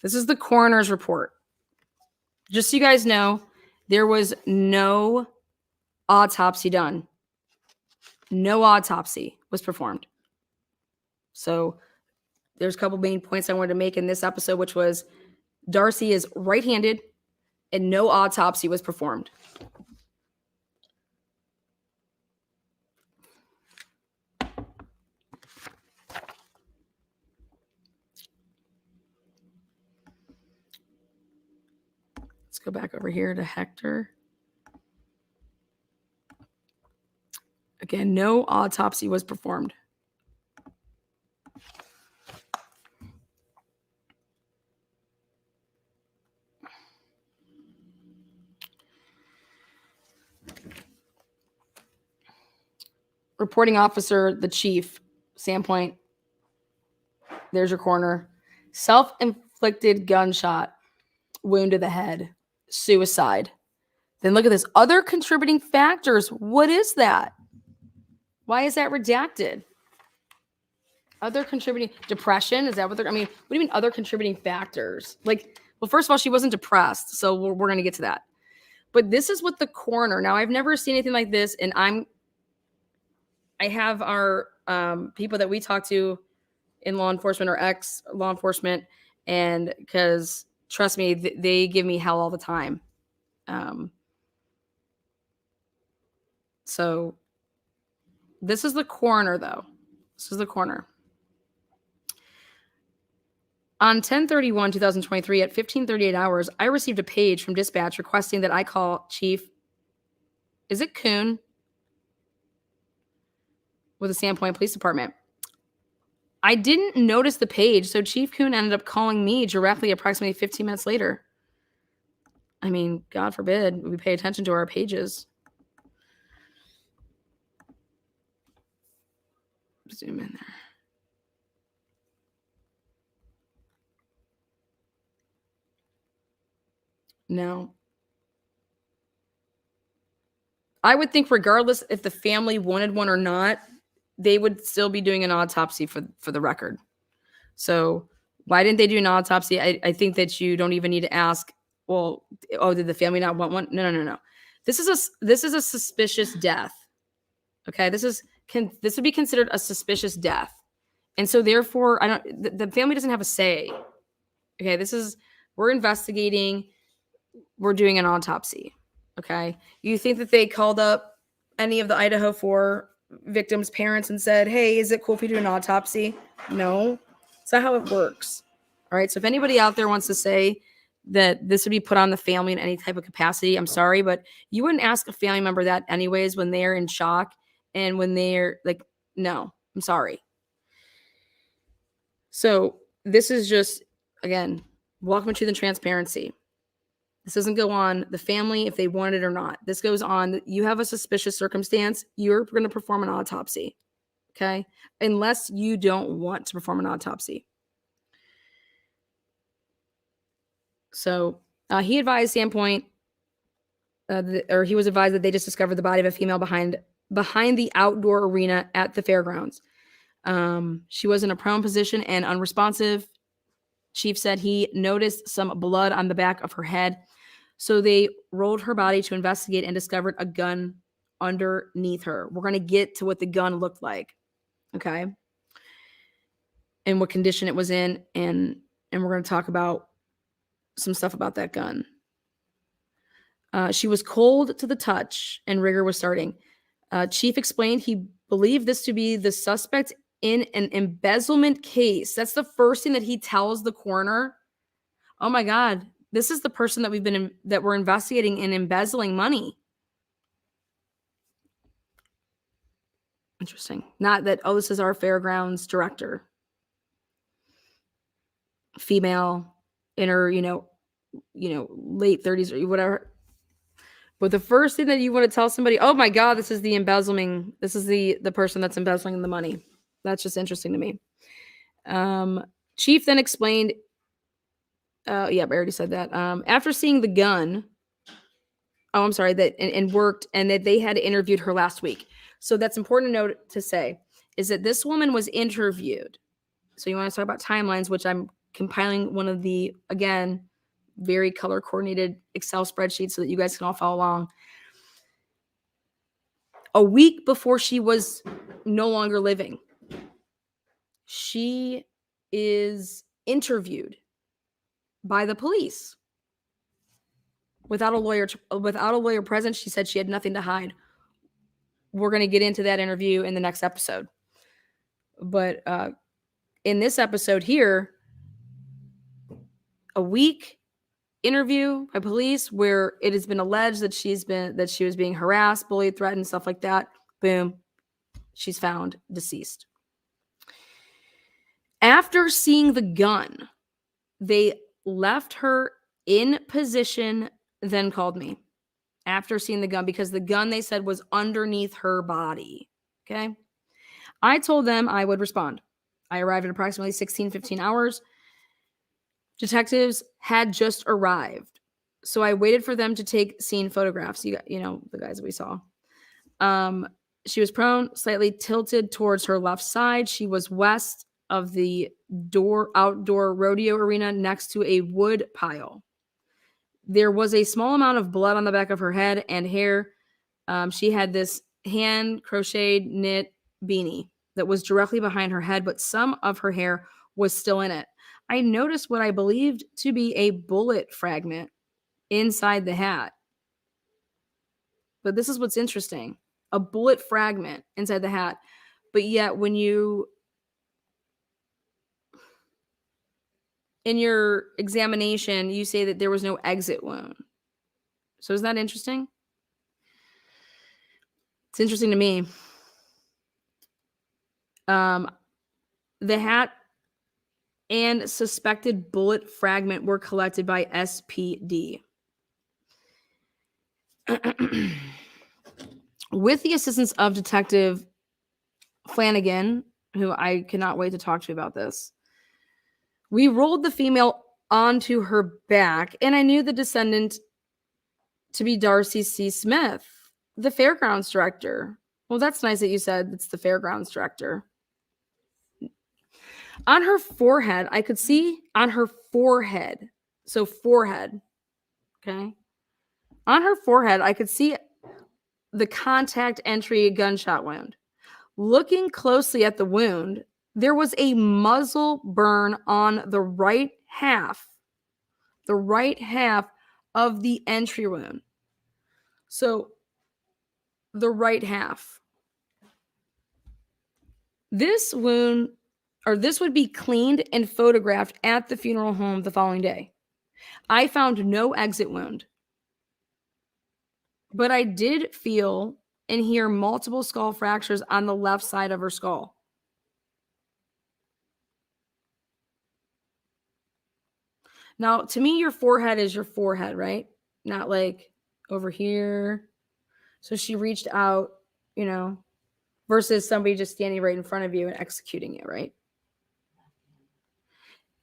this is the coroner's report. Just so you guys know, there was no autopsy done. No autopsy was performed. So there's a couple main points I wanted to make in this episode, which was Darcey is right-handed and no autopsy was performed. Let's go back over here to Hector. Again, no autopsy was performed. Reporting officer, the chief, Sandpoint. There's your coroner. Self-inflicted gunshot wound to the head. Suicide. Then look at this. Other contributing factors. What is that? Why is that redacted? Other contributing depression? Is that what they're, I mean, what do you mean other contributing factors? Like, well, first of all, she wasn't depressed. So we're going to get to that. But this is what the coroner, now I've never seen anything like this. And I have our people that we talk to in law enforcement or ex law enforcement. And because trust me, they give me hell all the time. So this is the coroner though. This is the coroner. On 10/31/2023 at 15:38 hours, I received a page from dispatch requesting that I call Chief, is it Kuhn? With the Sandpoint Police Department. I didn't notice the page, so Chief Kuhn ended up calling me directly approximately 15 minutes later. I mean, God forbid we pay attention to our pages. Zoom in there. No. I would think regardless if the family wanted one or not, they would still be doing an autopsy for the record. So why didn't they do an autopsy? I think that you don't even need to ask, well, oh, did the family not want one? No. This is a suspicious death. Okay, this would be considered a suspicious death. And so therefore, the family doesn't have a say. Okay, we're investigating, we're doing an autopsy. Okay, you think that they called up any of the Idaho 4 victims' parents and said, hey, is it cool if we do an autopsy? No, that's not how it works. All right, so if anybody out there wants to say that this would be put on the family in any type of capacity, I'm sorry, but you wouldn't ask a family member that anyways when they're in shock and when they're like, no, I'm sorry. So this is just, again, welcome to the transparency. This doesn't go on the family if they want it or not. This goes on, you have a suspicious circumstance, you're going to perform an autopsy, okay? Unless you don't want to perform an autopsy. So he advised Sandpoint, or he was advised that they just discovered the body of a female behind the outdoor arena at the fairgrounds. She was in a prone position and unresponsive. Chief said he noticed some blood on the back of her head. So they rolled her body to investigate and discovered a gun underneath her. We're going to get to what the gun looked like, okay? And what condition it was in, and we're going to talk about some stuff about that gun. She was cold to the touch and rigor was starting. Chief explained he believed this to be the suspect in an embezzlement case. That's the first thing that he tells the coroner. Oh my God, this is the person that we're investigating in embezzling money. Interesting. Not that, oh, this is our fairgrounds director. Female, in her, late 30s or whatever. But the first thing that you want to tell somebody, oh my God, this is the embezzling. This is the person that's embezzling the money. That's just interesting to me. Chief then explained, I already said that. After seeing the gun, and worked, and that they had interviewed her last week. So that's important to say, is that this woman was interviewed. So you want to talk about timelines, which I'm compiling one of the, again, very color coordinated Excel spreadsheets so that you guys can all follow along. A week before she was no longer living, she is interviewed by the police without a lawyer present. She said she had nothing to hide. We're going to get into that interview in the next episode. But in this episode here, a week interview by police where it has been alleged that she was being harassed, bullied, threatened, stuff like that. Boom. She's found deceased. After seeing the gun, they left her in position, then called me after seeing the gun, because the gun, they said, was underneath her body. Okay. I told them I would respond. I arrived in approximately 15 hours. Detectives had just arrived. So I waited for them to take scene photographs. You know, the guys that we saw. She was prone, slightly tilted towards her left side. She was west of the outdoor rodeo arena next to a wood pile. There was a small amount of blood on the back of her head and hair. She had this hand crocheted knit beanie that was directly behind her head, but some of her hair was still in it. I noticed what I believed to be a bullet fragment inside the hat. But this is what's interesting. A bullet fragment inside the hat. But yet when you, in your examination, you say that there was no exit wound. So isn't that interesting? It's interesting to me. The hat and suspected bullet fragment were collected by SPD. With the assistance of Detective Flanagan, who I cannot wait to talk to about this, we rolled the female onto her back, and I knew the descendant to be Darcey C. Smith, the fairgrounds director. Well, that's nice that you said it's the fairgrounds director. On her forehead, I could see on her forehead. So forehead. Okay. On her forehead, I could see the contact entry gunshot wound. Looking closely at the wound, there was a muzzle burn on the right half of the entry wound. So the right half. This wound, or this would be cleaned and photographed at the funeral home the following day. I found no exit wound, but I did feel and hear multiple skull fractures on the left side of her skull. Now, to me, your forehead is your forehead, right? Not like over here. So she reached out, you know, versus somebody just standing right in front of you and executing it, right?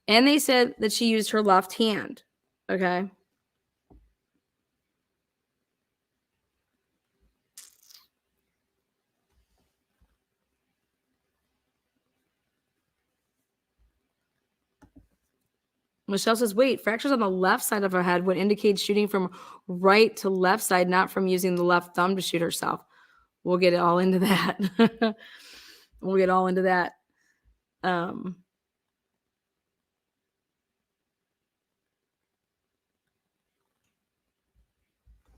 And they said that she used her left hand, okay? Michelle says, wait, fractures on the left side of her head would indicate shooting from right to left side, not from using the left thumb to shoot herself. We'll get all into that. We'll get all into that.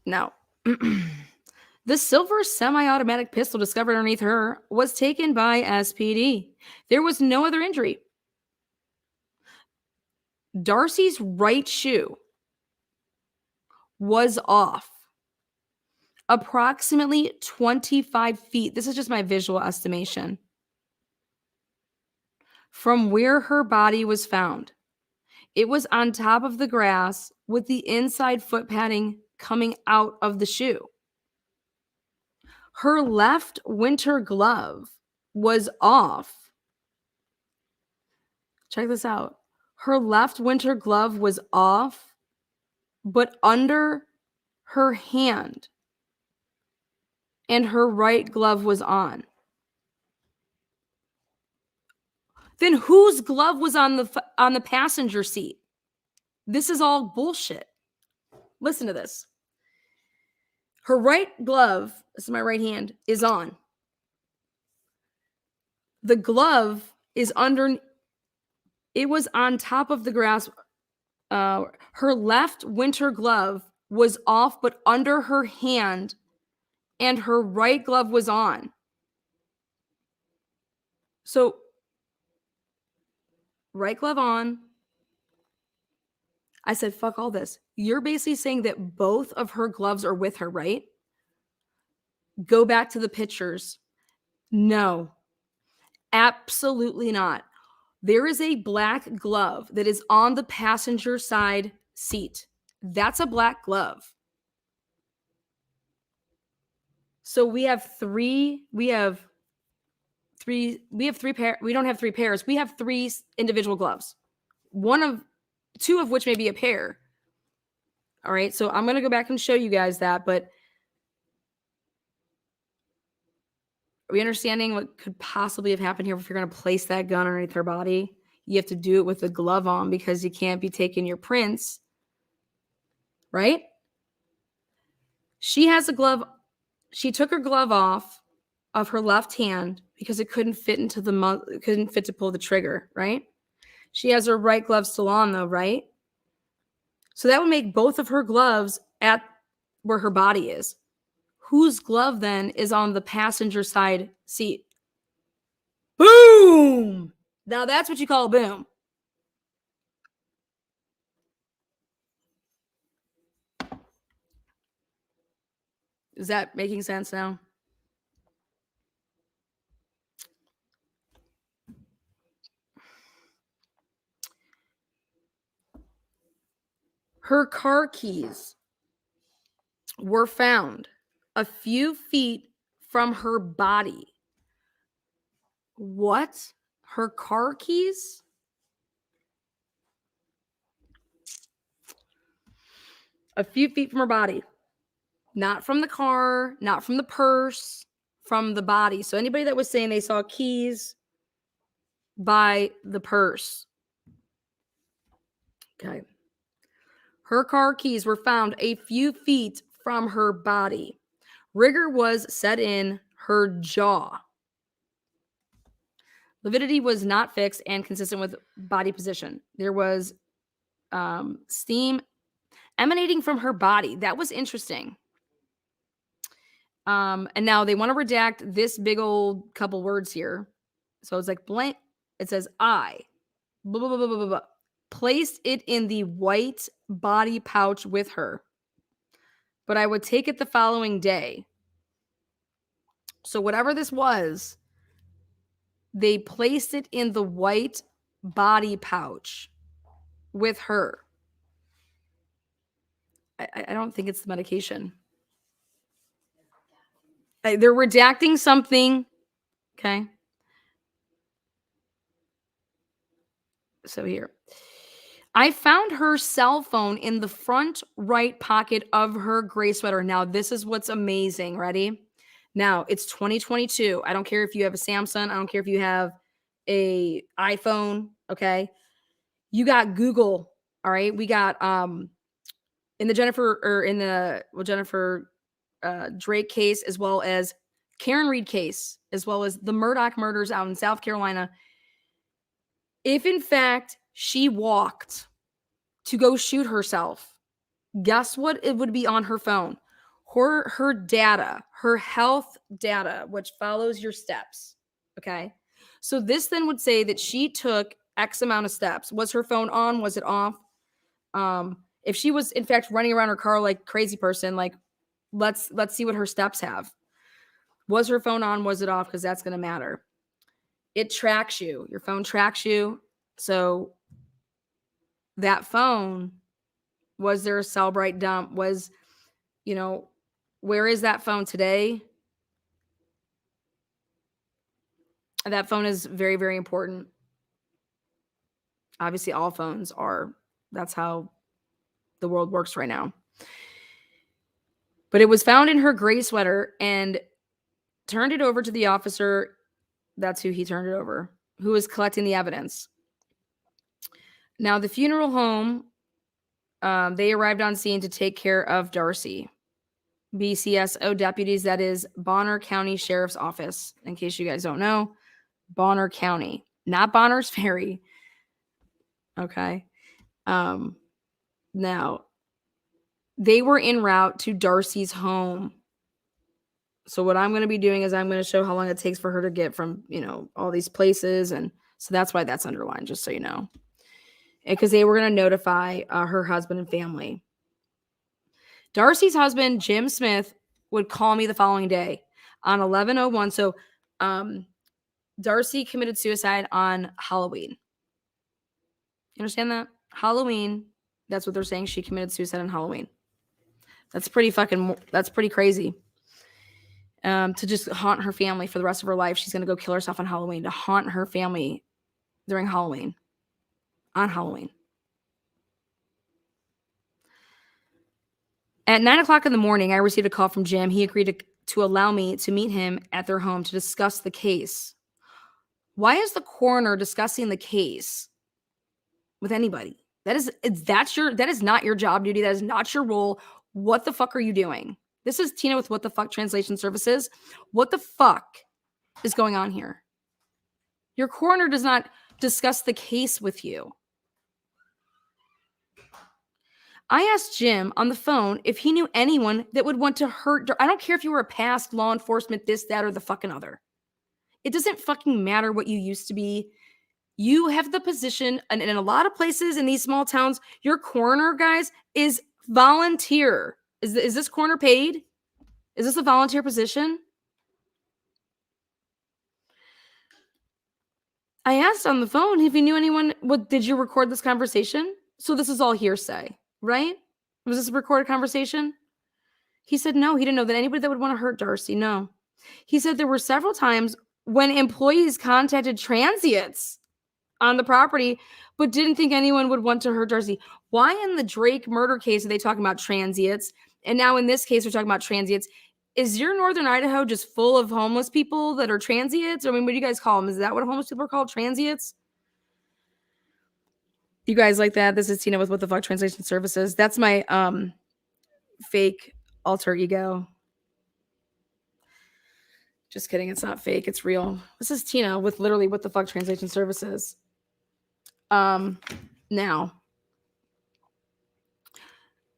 Now, the silver semi-automatic pistol discovered underneath her was taken by SPD. There was no other injury. Darcey's right shoe was off approximately 25 feet. This is just my visual estimation from where her body was found. It was on top of the grass with the inside foot padding coming out of the shoe. Her left winter glove was off. Check this out. Her left winter glove was off, but under her hand, and her right glove was on. Then whose glove was on the passenger seat? This is all bullshit. Listen to this. Her right glove, this is my right hand, is on. The glove is under, it was on top of the grass. Her left winter glove was off, but under her hand, and her right glove was on. So, right glove on. I said, fuck all this. You're basically saying that both of her gloves are with her, right? Go back to the pictures. No, absolutely not. There is a black glove that is on the passenger side seat. That's a black glove. So we have three We have three pair. We don't have three pairs. We have three individual gloves. Two of which may be a pair. All right. So I'm going to go back and show you guys that, but are we understanding what could possibly have happened here if you're going to place that gun underneath her body? You have to do it with the glove on because you can't be taking your prints, right? She has a glove. She took her glove off of her left hand because it couldn't fit into it couldn't fit to pull the trigger, right? She has her right glove still on though, right? So that would make both of her gloves at where her body is. Whose glove then is on the passenger side seat? Boom! Now that's what you call a boom. Is that making sense now? Her car keys were found a few feet from her body. What? Her car keys? A few feet from her body. Not from the car, not from the purse, from the body. So anybody that was saying they saw keys by the purse. Okay. Her car keys were found a few feet from her body. Rigor was set in her jaw. Lividity was not fixed and consistent with body position. There was steam emanating from her body. That was interesting. And now they want to redact this big old couple words here. So it's like blank. It says I. Blah, blah, blah, blah, blah, blah. Placed it in the white body pouch with her. But I would take it the following day. So whatever this was, they placed it in the white body pouch with her. I don't think it's the medication. They're redacting something. Okay. So here. I found her cell phone in the front right pocket of her gray sweater. Now, this is what's amazing. Ready? Now, it's 2022. I don't care if you have a Samsung. I don't care if you have a iPhone. Okay. You got Google. All right. We got in the Jennifer Drake case, as well as Karen Reed case, as well as the Murdaugh murders out in South Carolina. If in fact she walked to go shoot herself, guess what it would be on her phone? Her data, her health data, which follows your steps. Okay. So this then would say that she took X amount of steps. Was her phone on? Was it off? If she was in fact running around her car like crazy person, like let's see what her steps have. Was her phone on? Was it off? Because that's going to matter. It tracks you. Your phone tracks you. So that phone, was there a Cellbrite dump? Was, where is that phone today? That phone is very, very important. Obviously, all phones are. That's how the world works right now. But it was found in her gray sweater and turned it over to the officer. That's who he turned it over, who was collecting the evidence. Now, the funeral home, they arrived on scene to take care of Darcey. BCSO deputies, that is Bonner County Sheriff's Office, in case you guys don't know. Bonner County, not Bonner's Ferry. Okay. Now, they were en route to Darcey's home. So what I'm going to be doing is I'm going to show how long it takes for her to get from, all these places. And so that's why that's underlined, just so you know. Because they were going to notify her husband and family. Darcey's husband, Jim Smith, would call me the following day on 11/01. So Darcey committed suicide on Halloween. You understand that? Halloween, that's what they're saying. She committed suicide on Halloween. That's pretty crazy. to just haunt her family for the rest of her life. She's going to go kill herself on Halloween to haunt her family during Halloween. On Halloween. At 9:00 in the morning, I received a call from Jim. He agreed to allow me to meet him at their home to discuss the case. Why is the coroner discussing the case with anybody? That is not your job duty. That is not your role. What the fuck are you doing? This is Tina with What the Fuck Translation Services. What the fuck is going on here? Your coroner does not discuss the case with you. I asked Jim on the phone if he knew anyone that would want to hurt. I don't care if you were a past law enforcement, this, that, or the fucking other. It doesn't fucking matter what you used to be. You have the position, and in a lot of places in these small towns, your coroner, guys, is volunteer. Is this coroner paid? Is this a volunteer position? I asked on the phone if he knew anyone. Did you record this conversation? So this is all hearsay, right? Was this a recorded conversation? He said no. He didn't know that anybody that would want to hurt Darcey. No. He said there were several times when employees contacted transients on the property, but didn't think anyone would want to hurt Darcey. Why in the Drake murder case are they talking about transients? And now in this case, we're talking about transients. Is your Northern Idaho just full of homeless people that are transients? I mean, what do you guys call them? Is that what homeless people are called? Transients? You guys like that? This is Tina with What the Fuck Translation Services. That's my fake alter ego. Just kidding. It's not fake. It's real. This is Tina with literally What the Fuck Translation Services. Now,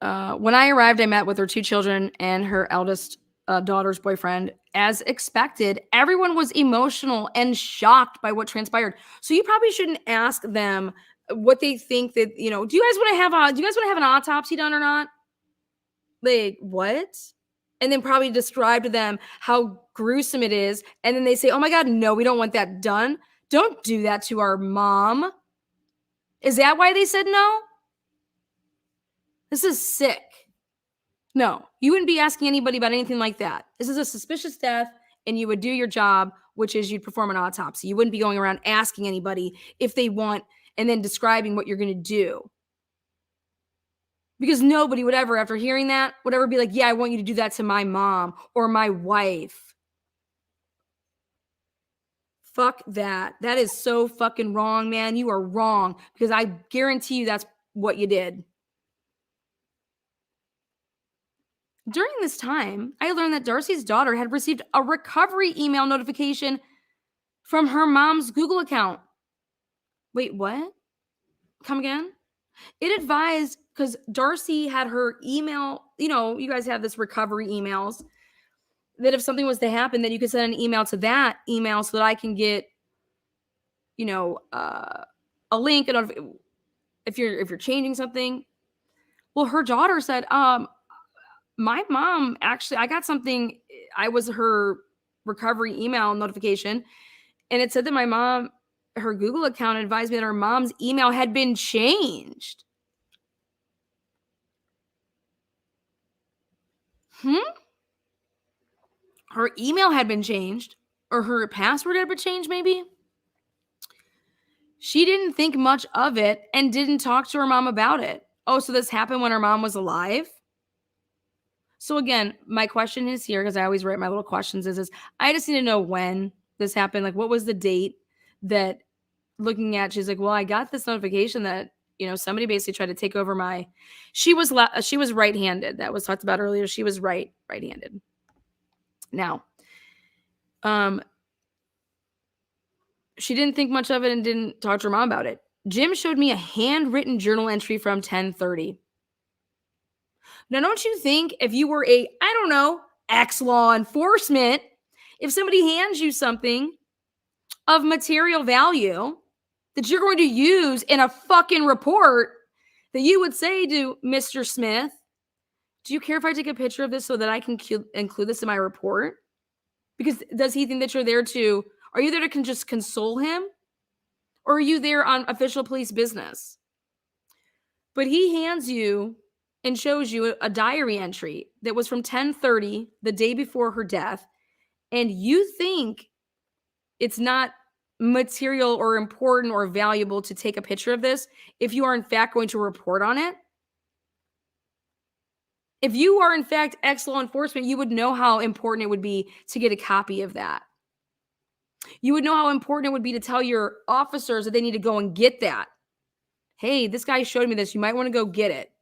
when I arrived, I met with her 2 children and her eldest daughter's boyfriend. As expected, everyone was emotional and shocked by what transpired. So you probably shouldn't ask them what they think that, do you guys want to have an autopsy done or not? Like, what? And then probably describe to them how gruesome it is. And then they say, oh my God, no, we don't want that done. Don't do that to our mom. Is that why they said no? This is sick. No, you wouldn't be asking anybody about anything like that. This is a suspicious death, and you would do your job, which is you'd perform an autopsy. You wouldn't be going around asking anybody if they want and then describing what you're going to do. Because nobody would ever, after hearing that, would ever be like, yeah, I want you to do that to my mom or my wife. Fuck that. That is so fucking wrong, man. You are wrong, because I guarantee you that's what you did. During this time, I learned that Darcey's daughter had received a recovery email notification from her mom's Google account. Wait, what? Come again? It advised, because Darcey had her email, you guys have this recovery emails, that if something was to happen, that you could send an email to that email so that I can get, a link if you're changing something. Well, her daughter said, my mom, actually, I got something. I was her recovery email notification, and it said that my mom, her Google account advised me that her mom's email had been changed. Her email had been changed, or her password had been changed, maybe. She didn't think much of it and didn't talk to her mom about it. Oh, so this happened when her mom was alive? So again, my question is here, because I always write my little questions, is I just need to know when this happened. Like, what was the date that, looking at, she's like, well, I got this notification that, somebody basically tried to take over she was right-handed. That was talked about earlier. She was right-handed. Now, she didn't think much of it and didn't talk to her mom about it. Jim showed me a handwritten journal entry from 10:30. Now, don't you think if you were ex-law enforcement, if somebody hands you something of material value that you're going to use in a fucking report, that you would say to Mr. Smith, do you care if I take a picture of this so that I can include this in my report? Because does he think that are you there to just console him? Or are you there on official police business? But he hands you and shows you a diary entry that was from 10:30, the day before her death. and you think it's not material or important or valuable to take a picture of this, if you are in fact going to report on it, if you are in fact ex-law enforcement, you would know how important it would be to get a copy of that. You would know how important it would be to tell your officers that they need to go and get that. Hey, this guy showed me this. You might want to go get it.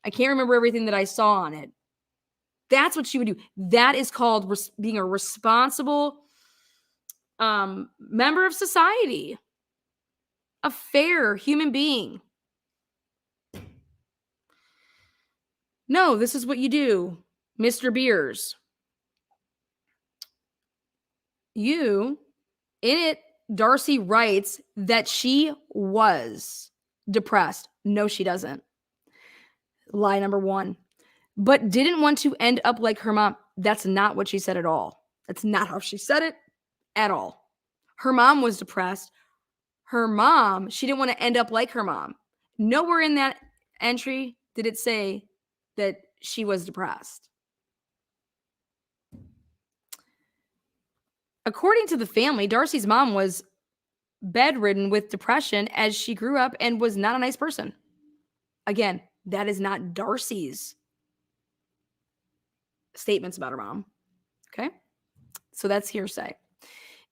I can't remember everything that I saw on it. That's what she would do. That is called being a responsible member of society, a fair human being. No, this is what you do, Mr. Beers. In it, Darcey writes that she was depressed. No, she doesn't. Lie number one. But didn't want to end up like her mom. That's not what she said at all. That's not how she said it at all. Her mom was depressed. She didn't want to end up like her mom. Nowhere in that entry did it say that she was depressed. According to the family, Darcey's mom was bedridden with depression as she grew up and was not a nice person. Again, that is not Darcey's statements about her mom. Okay? So that's hearsay.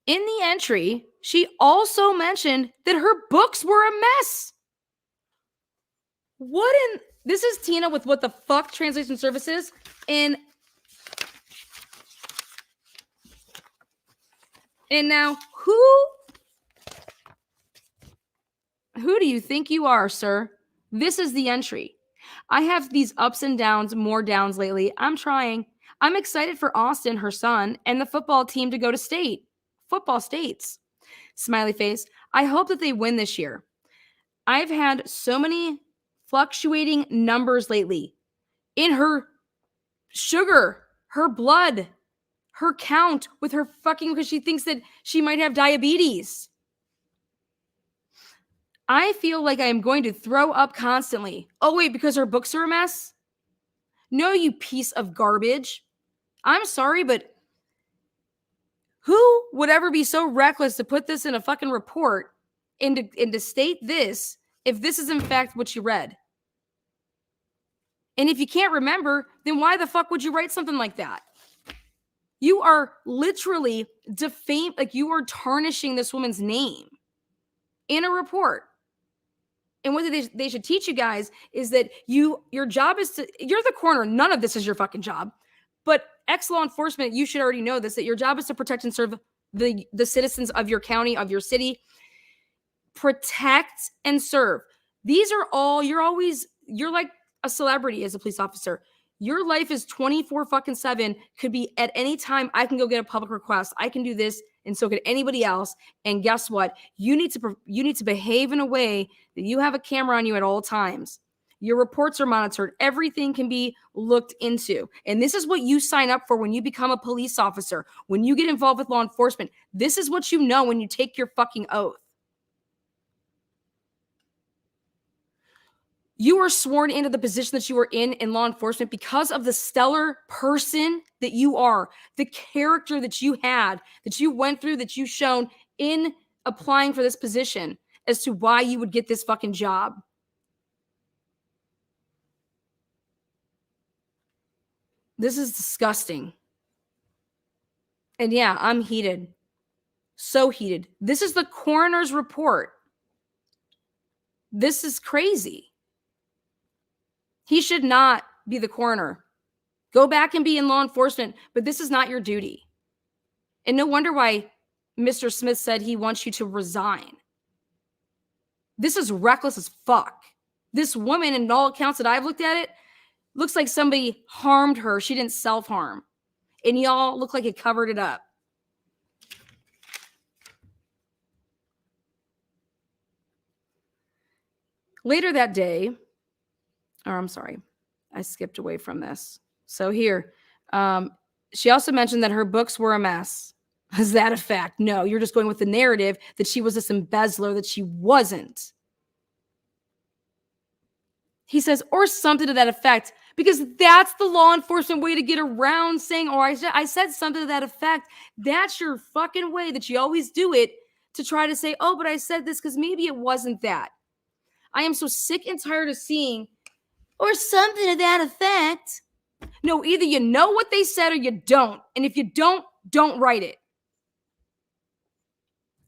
In the entry, she also mentioned that her books were a mess. This is Tina with What the Fuck Translation Services. And now, who do you think you are, sir? This is the entry. I have these ups and downs, more downs lately. I'm trying. I'm excited for Austin, her son, and the football team to go to football states. Smiley face. I hope that they win this year. I've had so many fluctuating numbers lately in her sugar, her blood, her count with her fucking, because she thinks that she might have diabetes. I feel like I am going to throw up constantly. Oh, wait, because her books are a mess? No, you piece of garbage. I'm sorry, but who would ever be so reckless to put this in a fucking report and to state this if this is in fact what you read? And if you can't remember, then why the fuck would you write something like that? You are literally you are tarnishing this woman's name in a report. And what they should teach you guys is that your job is you're the coroner. None of this is your fucking job. But ex-law enforcement, you should already know this, that your job is to protect and serve the citizens of your county, of your city. Protect and serve. These are all, you're like a celebrity as a police officer. Your life is 24/7, could be at any time. I can go get a public request. I can do this, and so could anybody else. And guess what? You need to behave in a way that you have a camera on you at all times. Your reports are monitored. Everything can be looked into. And this is what you sign up for when you become a police officer. When you get involved with law enforcement, this is what you know when you take your fucking oath. You were sworn into the position that you were in law enforcement because of the stellar person that you are, the character that you had, that you went through, that you shown in applying for this position as to why you would get this fucking job. This is disgusting. And yeah, I'm heated. So heated. This is the coroner's report. This is crazy. He should not be the coroner. Go back and be in law enforcement, but this is not your duty. And no wonder why Mr. Smith said he wants you to resign. This is reckless as fuck. This woman, in all accounts that I've looked at it, looks like somebody harmed her. She didn't self-harm. And y'all look like it covered it up. Later that day, I'm sorry, I skipped away from this. So here, she also mentioned that her books were a mess. Is that a fact? No, you're just going with the narrative that she was this embezzler that she wasn't. He says, or something to that effect. Because that's the law enforcement way to get around saying, oh, I said something to that effect. That's your fucking way that you always do it to try to say, oh, but I said this because maybe it wasn't that. I am so sick and tired of seeing, or something to that effect. No, either you know what they said or you don't. And if you don't write it.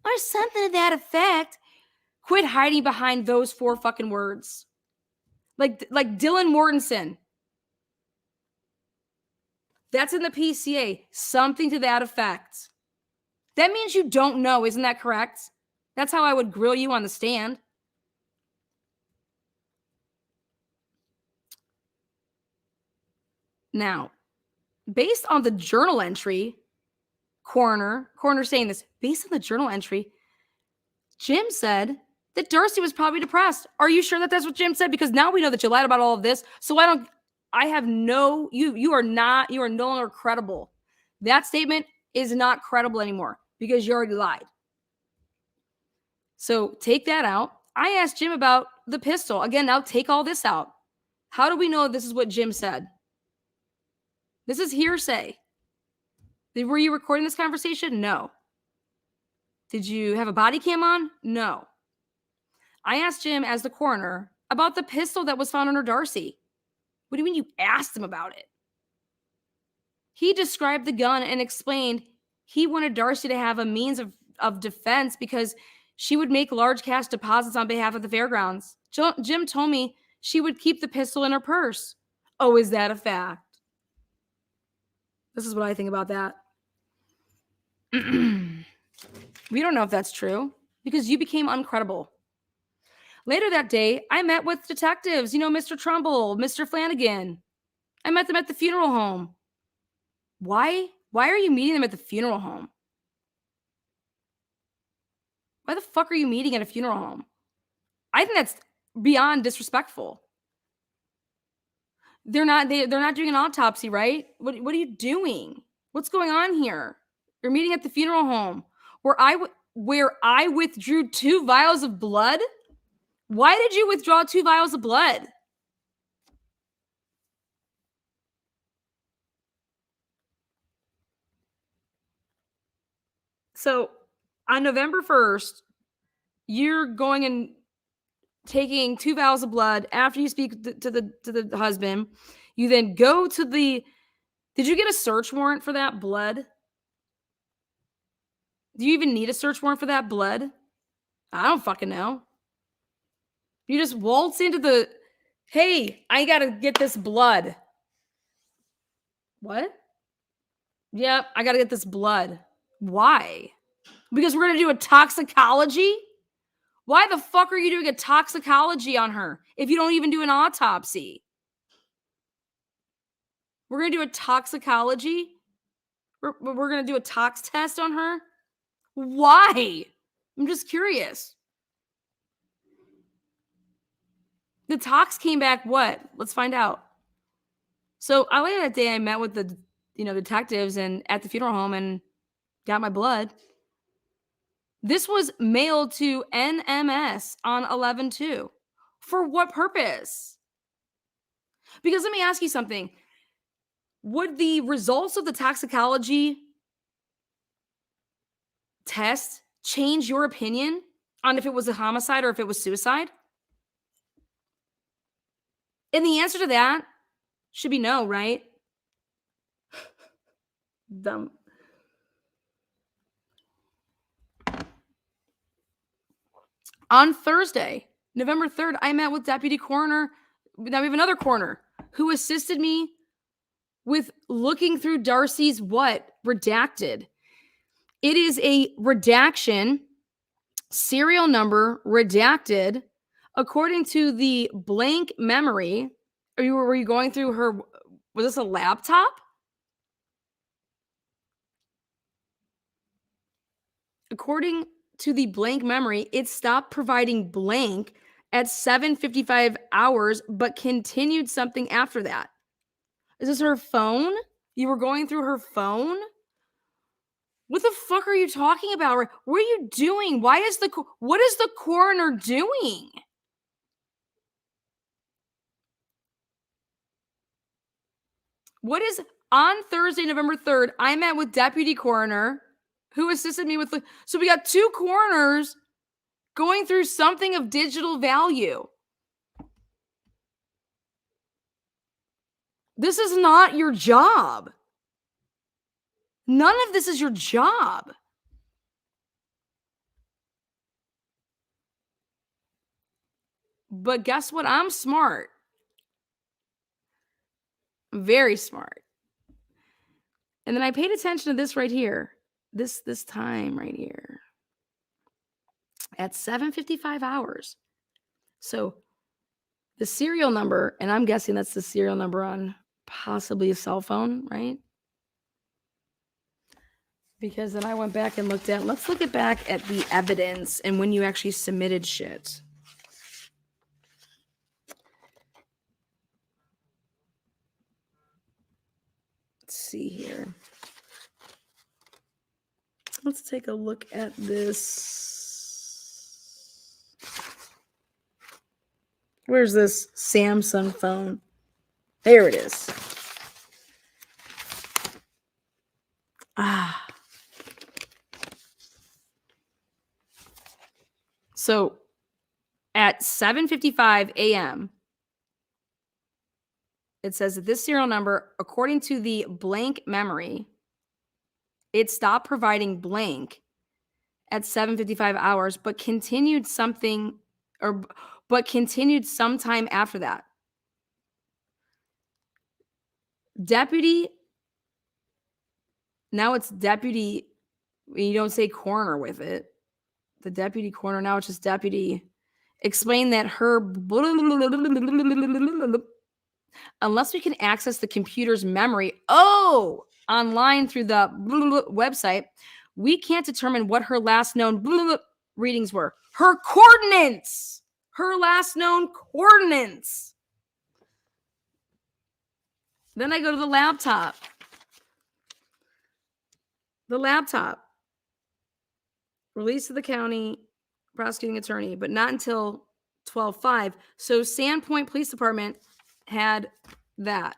Or something to that effect. Quit hiding behind those 4 fucking words. Like Dylan Mortensen. That's in the PCA. Something to that effect. That means you don't know. Isn't that correct? That's how I would grill you on the stand. Now, based on the journal entry, coroner saying this, based on the journal entry, Jim said that Darcey was probably depressed. Are you sure that that's what Jim said? Because now we know that you lied about all of this. So you are no longer credible. That statement is not credible anymore because you already lied. So take that out. I asked Jim about the pistol. Again, now take all this out. How do we know this is what Jim said? This is hearsay. Were you recording this conversation? No. Did you have a body cam on? No. I asked Jim as the coroner about the pistol that was found under Darcey. What do you mean you asked him about it? He described the gun and explained he wanted Darcey to have a means of defense because she would make large cash deposits on behalf of the fairgrounds. Jim told me she would keep the pistol in her purse. Oh, is that a fact? This is what I think about that. We don't know if that's true because you became uncredible. Later that day, I met with detectives, Mr. Trumbull, Mr. Flanagan. I met them at the funeral home. Why? Why are you meeting them at the funeral home? Why the fuck are you meeting at a funeral home? I think that's beyond disrespectful. They're not doing an autopsy, right? What are you doing? What's going on here? You're meeting at the funeral home where I withdrew 2 vials of blood. Why did you withdraw 2 vials of blood? So on November 1st, you're going and taking 2 vials of blood after you speak to the husband. You then go to did you get a search warrant for that blood? Do you even need a search warrant for that blood? I don't fucking know. You just waltz into hey, I gotta get this blood. What? Yep, I gotta get this blood. Why? Because we're gonna do a toxicology? Why the fuck are you doing a toxicology on her if you don't even do an autopsy? We're gonna do a toxicology? We're gonna do a tox test on her? Why? I'm just curious. The tox came back what? Let's find out. So later that day, I met with the detectives and at the funeral home and got my blood. This was mailed to NMS on 11/2. For what purpose? Because let me ask you something. Would the results of the toxicology test change your opinion on if it was a homicide or if it was suicide? And the answer to that should be no, right? Dumb. On Thursday, November 3rd, I met with Deputy Coroner. Now we have another coroner who assisted me with looking through Darcey's redacted. It is a redaction, serial number redacted, according to the blank memory. Were you going through her? Was this a laptop? According to the blank memory, it stopped providing blank at 7:55 hours, but continued something after that. Is this her phone? You were going through her phone? What the fuck are you talking about? What are you doing? What is the coroner doing? What is on Thursday, November 3rd? I met with Deputy Coroner who assisted me with the. So we got two coroners going through something of digital value. This is not your job. None of this is your job. But guess what? I'm smart. Very smart. And then I paid attention to this right here. This time right here. At 7:55 hours. So the serial number, and I'm guessing that's the serial number on possibly a cell phone, right? Because then I went back and looked at, let's look back at the evidence and when you actually submitted shit. Let's see here. Let's take a look at this. Where's this Samsung phone? There it is. So at 7:55 a.m., it says that this serial number, according to the blank memory, it stopped providing blank at 7:55 hours, but continued sometime after that. Deputy, now it's deputy, you don't say coroner with it. The deputy coroner, now it's just deputy, explained that her, unless we can access the computer's memory, online through the website, we can't determine what her last known readings were. Her coordinates. Her last known coordinates. Then I go to the laptop. The laptop. Released to the county prosecuting attorney, but not until 12/5. So Sandpoint Police Department had that.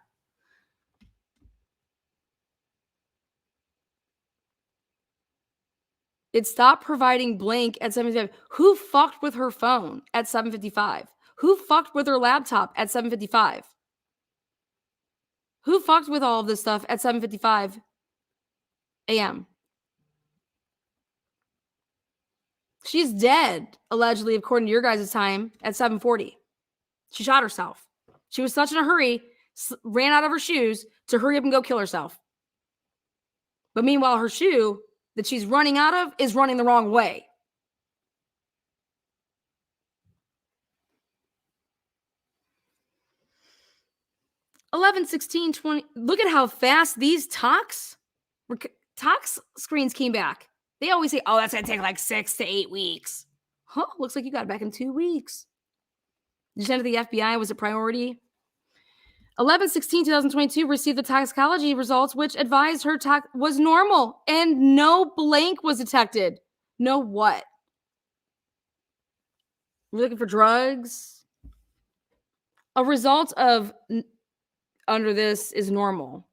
It stopped providing blank at 7:55. Who fucked with her phone at 7:55? Who fucked with her laptop at 7:55? Who fucked with all of this stuff at 7:55 a.m.? She's dead, allegedly, according to your guys' time, at 7:40. She shot herself. She was such in a hurry, ran out of her shoes to hurry up and go kill herself. But meanwhile, her shoe that she's running out of is running the wrong way. (11/16/20). Look at how fast these tox screens came back. They always say, oh, that's going to take like 6 to 8 weeks. Huh, looks like you got it back in 2 weeks. Did you send it to the FBI? Was it priority? 11/16/2022 received the toxicology results, which advised her tox was normal and no blank was detected. No what? We're looking for drugs. A result of under this is normal.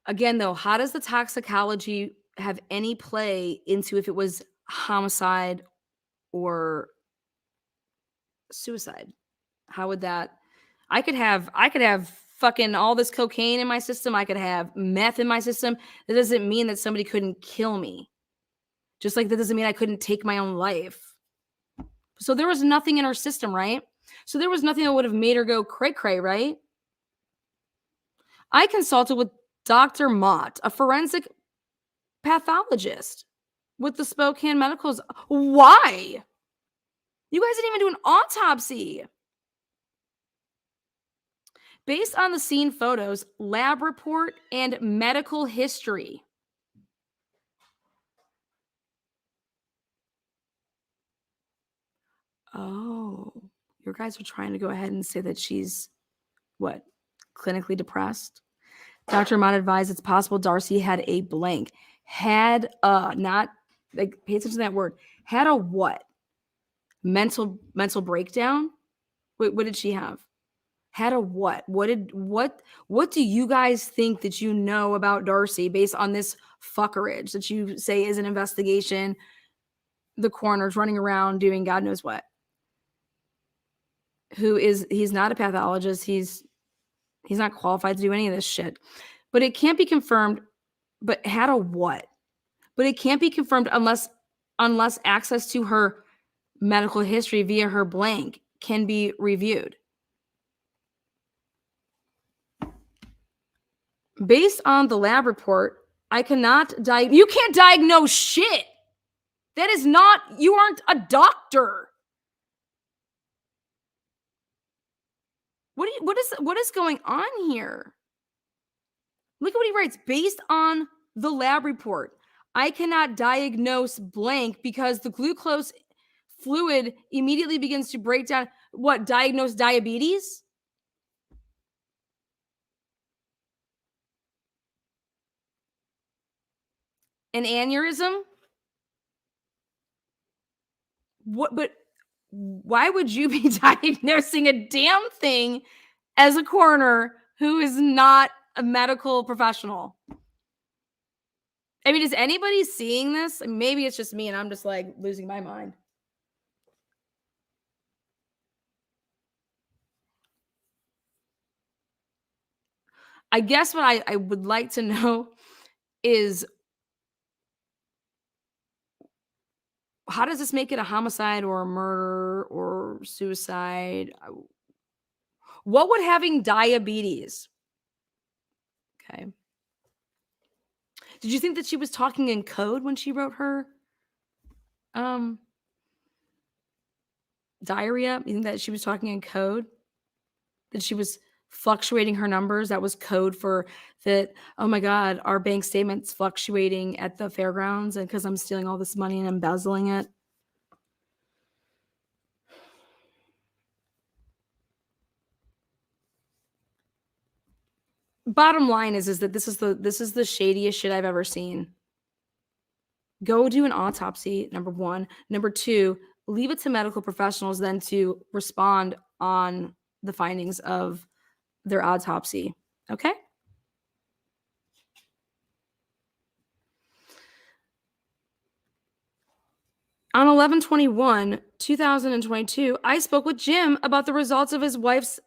Again, though, how does the toxicology have any play into if it was homicide or suicide? How would that? I could have fucking all this cocaine in my system. I could have meth in my system. That doesn't mean that somebody couldn't kill me. Just like that doesn't mean I couldn't take my own life. So there was nothing in her system, right? So there was nothing that would have made her go cray-cray, right? I consulted with Dr. Mott, a forensic pathologist with the Spokane Medicals. Why? You guys didn't even do an autopsy. Based on the scene photos, lab report, and medical history. Oh, your guys are trying to go ahead and say that she's, what, clinically depressed? Dr. Mott advised it's possible Darcey had a blank. Had a, not, like, pay attention to that word. Had a what? mental breakdown. Wait, what did she have? Had a what? What do you guys think that you know about Darcey based on this fuckerage that you say is an investigation? The coroner's running around doing God knows what. He's not a pathologist. He's not qualified to do any of this shit. But it can't be confirmed. But had a what? But it can't be confirmed unless access to her medical history via her blank can be reviewed. Based on the lab report, I cannot you can't diagnose shit. That is not, you aren't a doctor. What is going on here? Look at what he writes. Based on the lab report, I cannot diagnose blank because the glucose fluid immediately begins to break down. What, diagnose diabetes? An aneurysm? What? But why would you be diagnosing a damn thing as a coroner who is not a medical professional? I mean, is anybody seeing this? Maybe it's just me and I'm just like losing my mind. I guess what I would like to know is, how does this make it a homicide or a murder or suicide? What would having diabetes? Okay. Did you think that she was talking in code when she wrote her diarrhea? You think that she was talking in code? That she was fluctuating her numbers? That was code for that, oh my God, our bank statement's fluctuating at the fairgrounds and because I'm stealing all this money and embezzling it. Bottom line is that this is the shadiest shit I've ever seen. Go do an autopsy, number one. Number two, leave it to medical professionals then to respond on the findings of their autopsy. Okay? On 11/21/2022, I spoke with Jim about the results of his wife's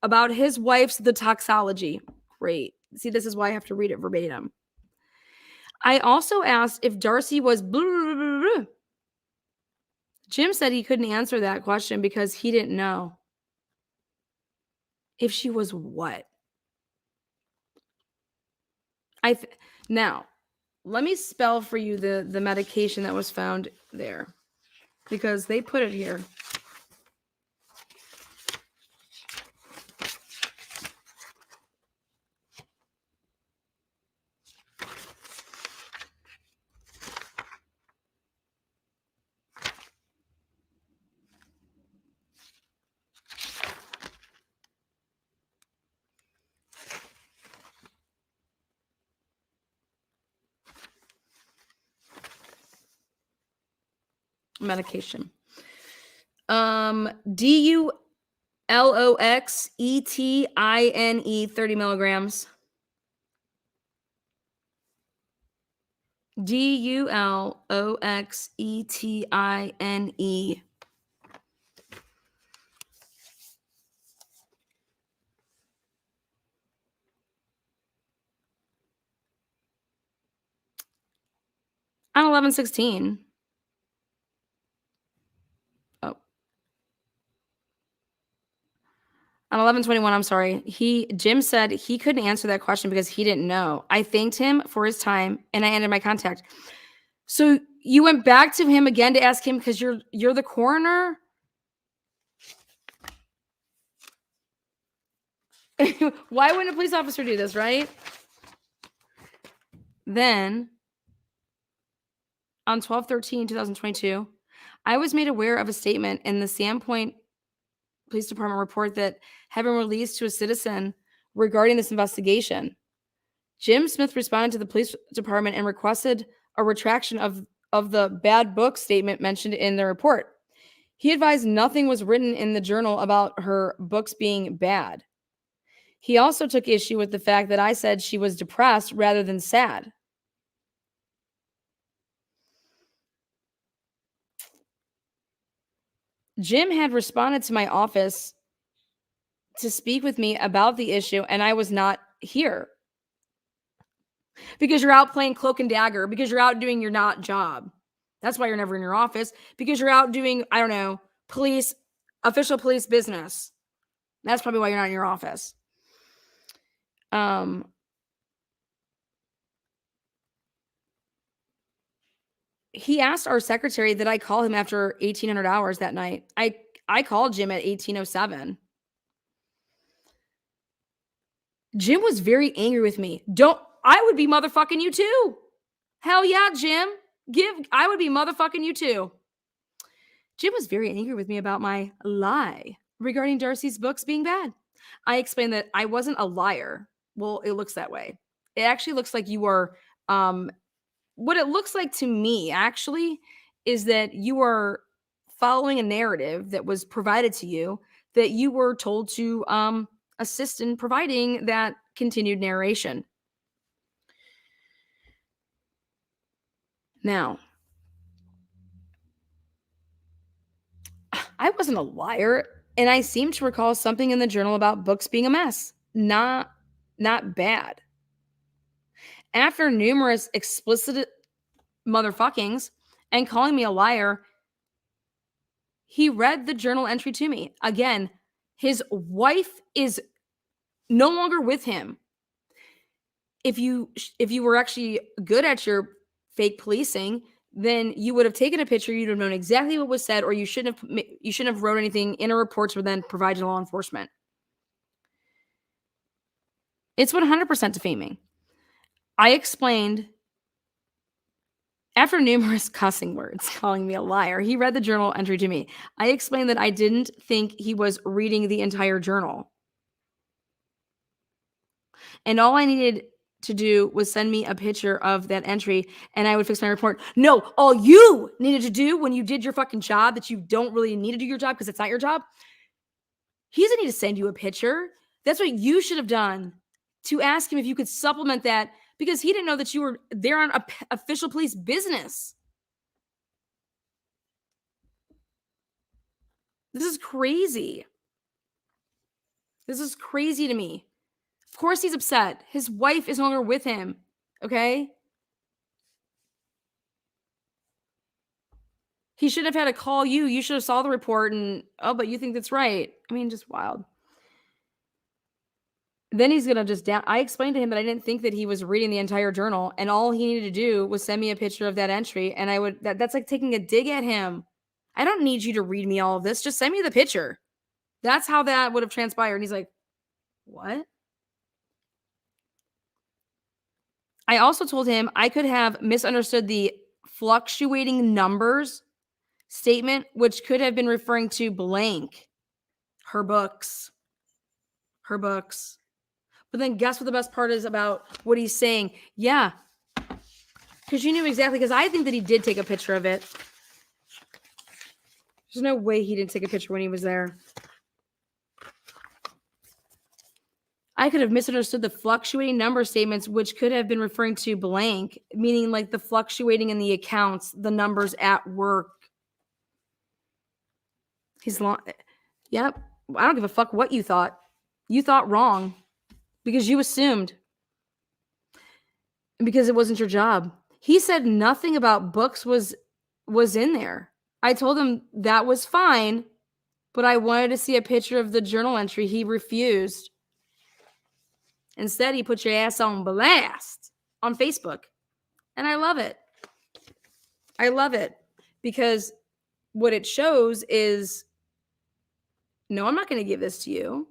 the toxology. Great. See, this is why I have to read it verbatim. I also asked if Darcey was blah, blah, blah, blah. Jim said he couldn't answer that question because he didn't know. If she was what? Now, let me spell for you the medication that was found there, because they put it here. Medication. DULOXETINE 30 milligrams. DULOXETINE. On 11/16. On 11/21, I'm sorry. Jim said he couldn't answer that question because he didn't know. I thanked him for his time and I ended my contact. So you went back to him again to ask him because you're the coroner? Why wouldn't a police officer do this, right? Then on 12/13/2022, I was made aware of a statement in the Sandpoint Police Department report that had been released to a citizen regarding this investigation. Jim Smith responded to the police department and requested a retraction of of the bad book statement mentioned in the report. He advised nothing was written in the journal about her books being bad. He also took issue with the fact that I said she was depressed rather than sad. Jim had responded to my office to speak with me about the issue, and I was not here. Because you're out playing cloak and dagger, because you're out doing your not job. That's why you're never in your office, because you're out doing, I don't know, official police business. That's probably why you're not in your office. He asked our secretary that I call him after 1800 hours that night. I called Jim at 1807. Jim was very angry with me. I would be motherfucking you too. Hell yeah, Jim. I would be motherfucking you too. Jim was very angry with me about my lie regarding Darcey's books being bad. I explained that I wasn't a liar. Well, it looks that way. It actually looks like you are, what it looks like to me actually is that you are following a narrative that was provided to you that you were told to assist in providing that continued narration. Now, I wasn't a liar, and I seem to recall something in the journal about books being a mess. Not bad. After numerous explicit motherfuckings and calling me a liar, he read the journal entry to me. Again, his wife is no longer with him. If you were actually good at your fake policing, then you would have taken a picture, you'd have known exactly what was said, or you shouldn't have wrote anything in a report to then provide to law enforcement. It's 100% defaming. I explained, after numerous cussing words calling me a liar, he read the journal entry to me. I explained that I didn't think he was reading the entire journal. And all I needed to do was send me a picture of that entry and I would fix my report. No, all you needed to do when you did your fucking job that you don't really need to do your job because it's not your job, he doesn't need to send you a picture. That's what you should have done, to ask him if you could supplement that, because he didn't know that you were there on official police business. This is crazy. This is crazy to me. Of course he's upset. His wife is no longer with him, okay? He should have had to call you. You should have saw the report and, oh, but you think that's right. I mean, just wild. Then he's going to just down. I explained to him that I didn't think that he was reading the entire journal, and all he needed to do was send me a picture of that entry, and I would, that's like taking a dig at him. I don't need you to read me all of this. Just send me the picture. That's how that would have transpired. And he's like, what? I also told him I could have misunderstood the fluctuating numbers statement, which could have been referring to blank, her books. But then guess what the best part is about what he's saying? Yeah, because you knew exactly, because I think that he did take a picture of it. There's no way he didn't take a picture when he was there. I could have misunderstood the fluctuating number statements, which could have been referring to blank, meaning like the fluctuating in the accounts, the numbers at work. Yep. I don't give a fuck what you thought. You thought wrong because you assumed, because it wasn't your job. He said nothing about books was in there. I told him that was fine, but I wanted to see a picture of the journal entry. He refused. Instead, he put your ass on blast on Facebook. And I love it. I love it because what it shows is, no, I'm not going to give this to you.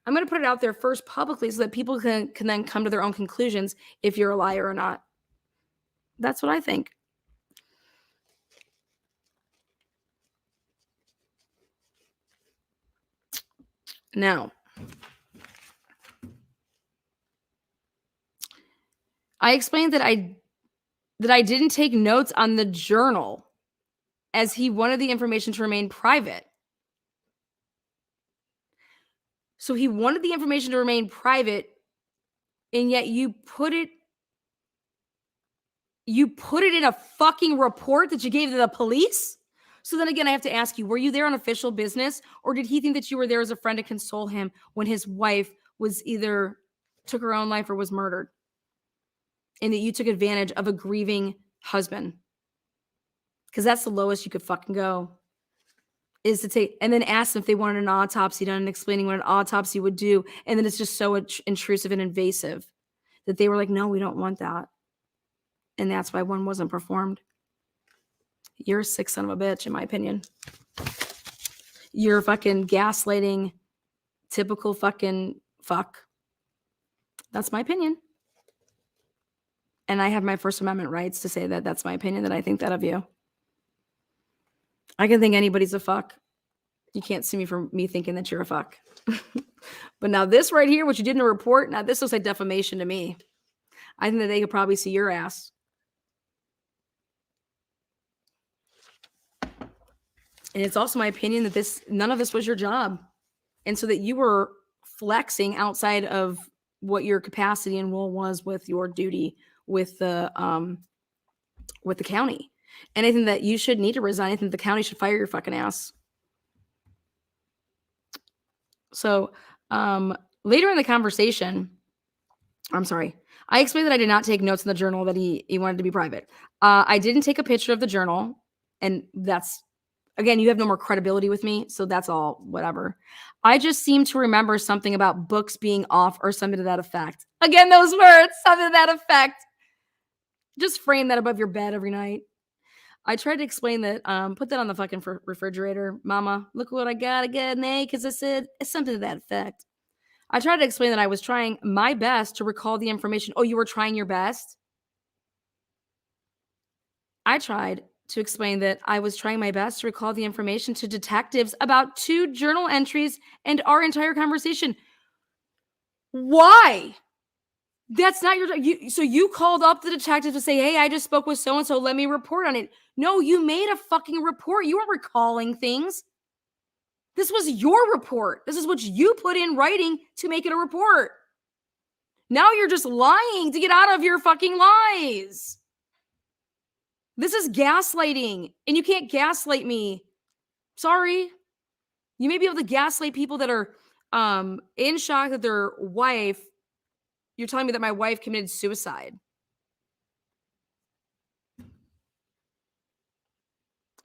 I'm going to put it out there first publicly so that people can then come to their own conclusions if you're a liar or not. That's what I think. Now, I explained that that I didn't take notes on the journal as he wanted the information to remain private. So he wanted the information to remain private, and yet you put it in a fucking report that you gave to the police? So then again, I have to ask you, were you there on official business, or did he think that you were there as a friend to console him when his wife was either took her own life or was murdered? And that you took advantage of a grieving husband? Because that's the lowest you could fucking go, is to take, and then ask them if they wanted an autopsy done and explaining what an autopsy would do. And then it's just so intrusive and invasive that they were like, no, we don't want that. And that's why one wasn't performed. You're a sick son of a bitch, in my opinion. You're fucking gaslighting, typical fucking fuck. That's my opinion. And I have my First Amendment rights to say that that's my opinion, that I think that of you. I can think anybody's a fuck. You can't sue me for me thinking that you're a fuck. But now this right here, what you did in a report, now this looks like defamation to me. I think that they could probably see your ass. And it's also my opinion that none of this was your job. And so that you were flexing outside of what your capacity and role was with your duty with the county. And I think that you should need to resign. I think the county should fire your fucking ass. So later in the conversation, I explained that I did not take notes in the journal, that he wanted to be private. I didn't take a picture of the journal. And that's, again, you have no more credibility with me. So that's all, whatever. I just seem to remember something about books being off or something to that effect. Again, those words, something to that effect. Just frame that above your bed every night. I tried to explain that, put that on the fucking refrigerator. Mama, look what I got again, because I said it's something to that effect. I tried to explain that I was trying my best to recall the information. Oh, you were trying your best? I tried to explain that I was trying my best to recall the information to detectives about 2 journal entries and our entire conversation. Why? That's not your, so you called up the detective to say, hey, I just spoke with so-and-so, let me report on it. No, you made a fucking report. You weren't recalling things. This was your report. This is what you put in writing to make it a report. Now you're just lying to get out of your fucking lies. This is gaslighting, and you can't gaslight me. Sorry. You may be able to gaslight people that are in shock that their wife, you're telling me that my wife committed suicide.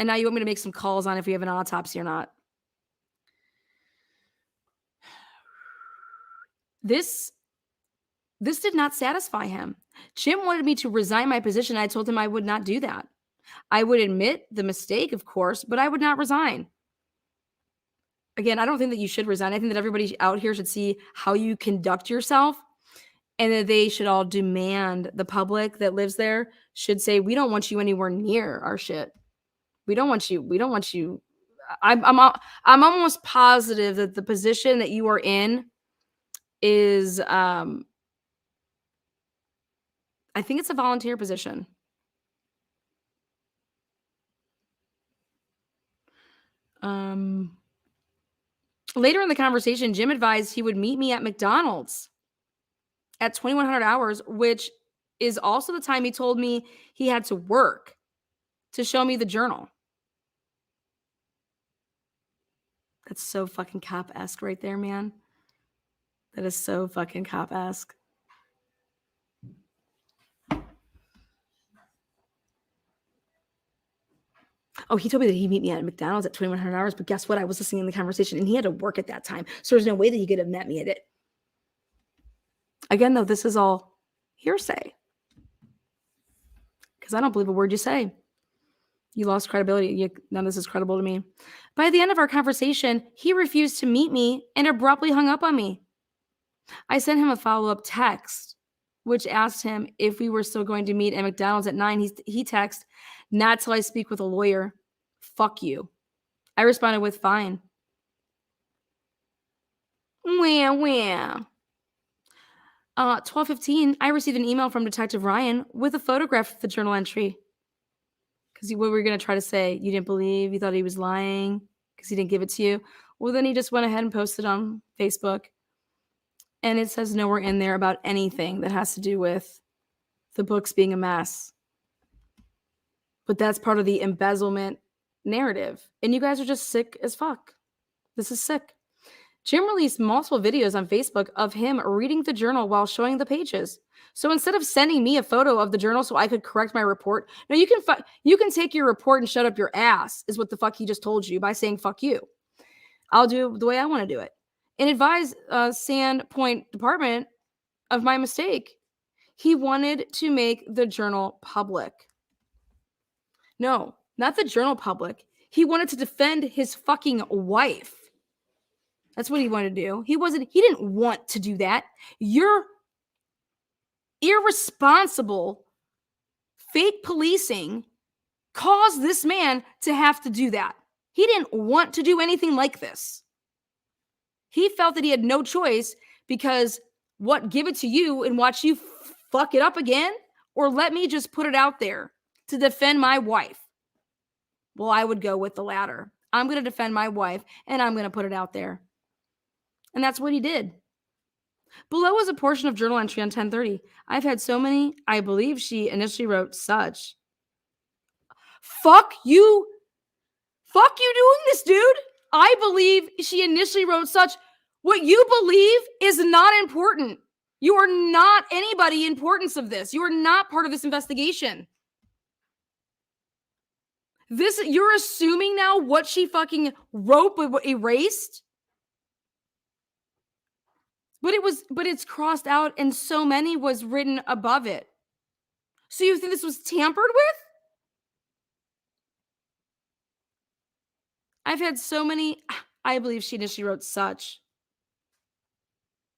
And now you want me to make some calls on if we have an autopsy or not. This did not satisfy him. Jim wanted me to resign my position. I told him I would not do that. I would admit the mistake, of course, but I would not resign. Again, I don't think that you should resign. I think that everybody out here should see how you conduct yourself, and that they should all demand, the public that lives there should say, we don't want you anywhere near our shit. We don't want you. I'm almost positive that the position that you are in is, I think it's a volunteer position. Later in the conversation, Jim advised he would meet me at McDonald's at 2100 hours, which is also the time he told me he had to work to show me the journal. That's so fucking cop-esque right there, man. That is so fucking cop-esque. Oh, he told me that he'd meet me at McDonald's at 2100 hours, but guess what? I was listening in the conversation, and he had to work at that time. So there's no way that he could have met me at it. Again, though, this is all hearsay. Because I don't believe a word you say. You lost credibility. None of this is credible to me. By the end of our conversation, he refused to meet me and abruptly hung up on me. I sent him a follow-up text, which asked him if we were still going to meet at McDonald's at 9. He texted, not till I speak with a lawyer. Fuck you. I responded with, fine. Wah, wah. 12:15, I received an email from Detective Ryan with a photograph of the journal entry. Because what were we going to try to say? You didn't believe? You thought he was lying because he didn't give it to you? Well, then he just went ahead and posted on Facebook. And it says nowhere in there about anything that has to do with the books being a mess. But that's part of the embezzlement narrative. And you guys are just sick as fuck. This is sick. Jim released multiple videos on Facebook of him reading the journal while showing the pages. So instead of sending me a photo of the journal so I could correct my report, no, you can take your report and shut up your ass, is what the fuck he just told you by saying fuck you. I'll do it the way I want to do it. And advise Sandpoint Department of my mistake. He wanted to make the journal public. No, not the journal public. He wanted to defend his fucking wife. That's what he wanted to do. He didn't want to do that. Your irresponsible fake policing caused this man to have to do that. He didn't want to do anything like this. He felt that he had no choice because give it to you and watch you fuck it up again? Or let me just put it out there to defend my wife? Well, I would go with the latter. I'm going to defend my wife and I'm going to put it out there. And that's what he did. Below is a portion of journal entry on 10:30. I've had so many. I believe she initially wrote such. Fuck you. Fuck you doing this, dude. I believe she initially wrote such. What you believe is not important. You are not anybody importance of this. You are not part of this investigation. You're assuming now what she fucking wrote but erased? But it's crossed out and so many was written above it. So you think this was tampered with? I've had so many. I believe she initially wrote such.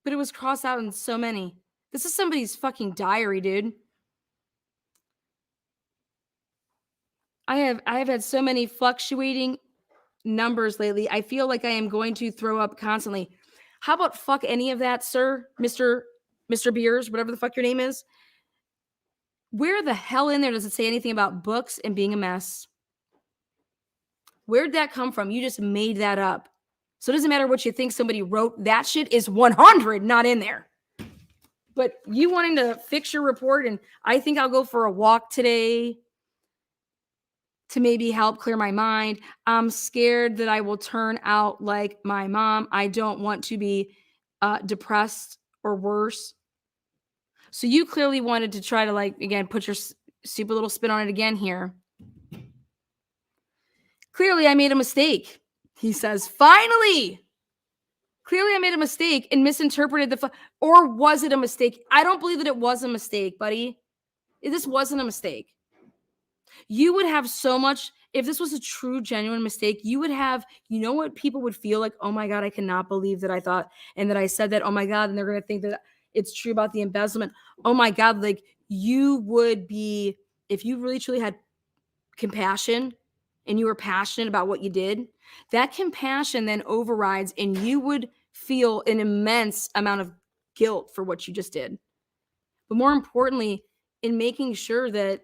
But it was crossed out in so many. This is somebody's fucking diary, dude. I have had so many fluctuating numbers lately. I feel like I am going to throw up constantly. How about fuck any of that, sir? Mr. Beers, whatever the fuck your name is. Where the hell in there does it say anything about books and being a mess? Where'd that come from? You just made that up. So it doesn't matter what you think somebody wrote. That shit is 100 not in there. But you wanting to fix your report, and I think I'll go for a walk today to maybe help clear my mind. I'm scared that I will turn out like my mom. I don't want to be depressed or worse. So you clearly wanted to try to, again, put your stupid little spin on it again here. Clearly, I made a mistake. He says, finally. Clearly, I made a mistake and misinterpreted or was it a mistake? I don't believe that it was a mistake, buddy. This wasn't a mistake. You would have so much, if this was a true, genuine mistake, you would have, you know what people would feel like? Oh my God, I cannot believe that I thought and that I said that. Oh my God. And they're going to think that it's true about the embezzlement. Oh my God. You would be, if you really truly had compassion and you were passionate about what you did, that compassion then overrides and you would feel an immense amount of guilt for what you just did. But more importantly, in making sure that,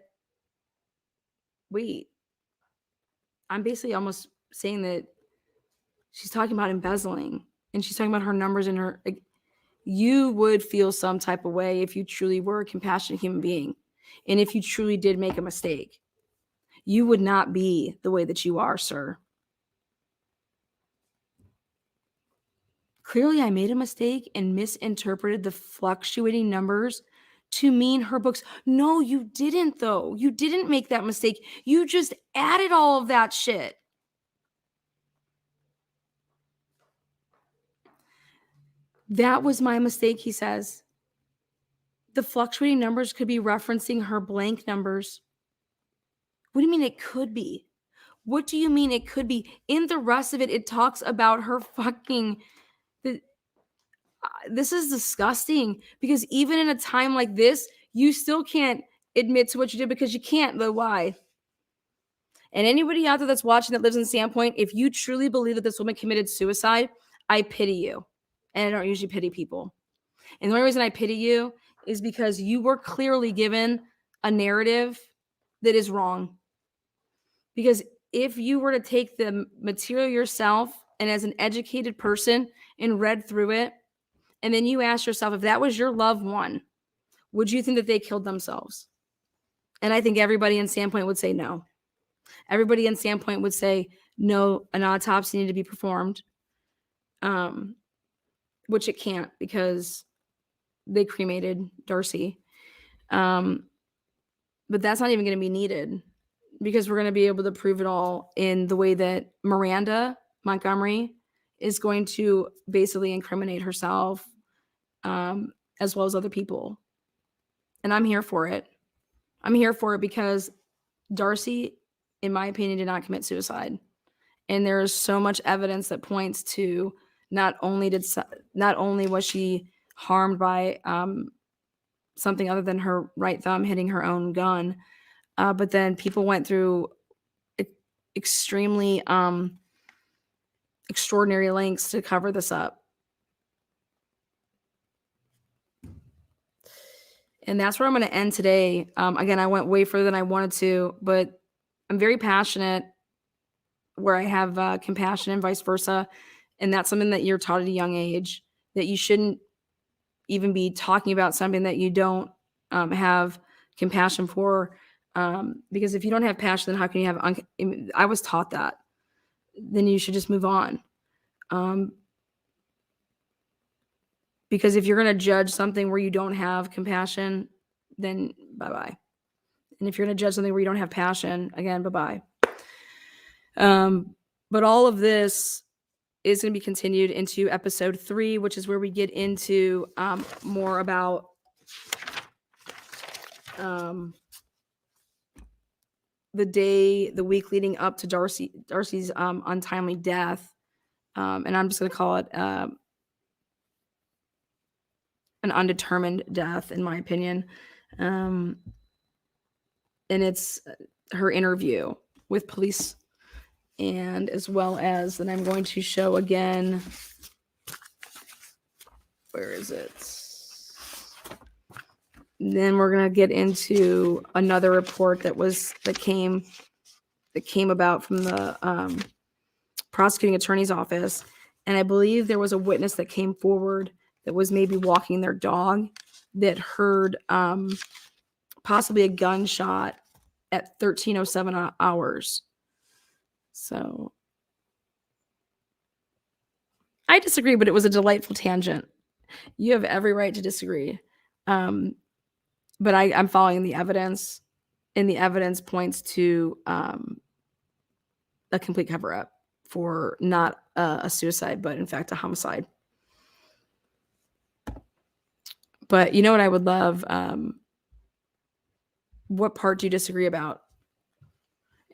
wait, I'm basically almost saying that she's talking about embezzling and she's talking about her numbers and her, you would feel some type of way if you truly were a compassionate human being. And if you truly did make a mistake, you would not be the way that you are, sir. Clearly, I made a mistake and misinterpreted the fluctuating numbers to mean her books. No, you didn't, though. You didn't make that mistake. You just added all of that shit. That was my mistake, he says. The fluctuating numbers could be referencing her blank numbers. What do you mean it could be? What do you mean it could be? In the rest of it, it talks about her fucking... This is disgusting because even in a time like this, you still can't admit to what you did because you can't, though. Why? And anybody out there that's watching that lives in Sandpoint, if you truly believe that this woman committed suicide, I pity you. And I don't usually pity people. And the only reason I pity you is because you were clearly given a narrative that is wrong. Because if you were to take the material yourself and as an educated person and read through it, and then you ask yourself, if that was your loved one, would you think that they killed themselves? And I think everybody in Sandpoint would say no. Everybody in Sandpoint would say, no, an autopsy needed to be performed, which it can't because they cremated Darcey. But that's not even going to be needed because we're going to be able to prove it all in the way that Maranda Montgomery is going to basically incriminate herself, as well as other people. And I'm here for it. I'm here for it because Darcey, in my opinion, did not commit suicide. And there is so much evidence that points to not only was she harmed by something other than her right thumb hitting her own gun, but then people went through extremely extraordinary lengths to cover this up. And that's where I'm going to end today. Again, I went way further than I wanted to, but I'm very passionate where I have compassion and vice versa. And that's something that you're taught at a young age, that you shouldn't even be talking about something that you don't have compassion for. Because if you don't have passion, then how can you have, I was taught that. Then you should just move on. Because if you're going to judge something where you don't have compassion, then bye-bye. And if you're going to judge something where you don't have passion, again, bye-bye. But all of this is going to be continued into episode 3, which is where we get into more about the week leading up to Darcey's untimely death. And I'm just going to call it an undetermined death, in my opinion. And it's her interview with police, and as well as then I'm going to show again, where is it? Then we're going to get into another report that came about from the prosecuting attorney's office. And I believe there was a witness that came forward that was maybe walking their dog that heard possibly a gunshot at 13:07 hours. So I disagree, but it was a delightful tangent. You have every right to disagree. But I'm following the evidence, and the evidence points to a complete cover-up for not a suicide, but in fact a homicide. But you know what I would love? What part do you disagree about?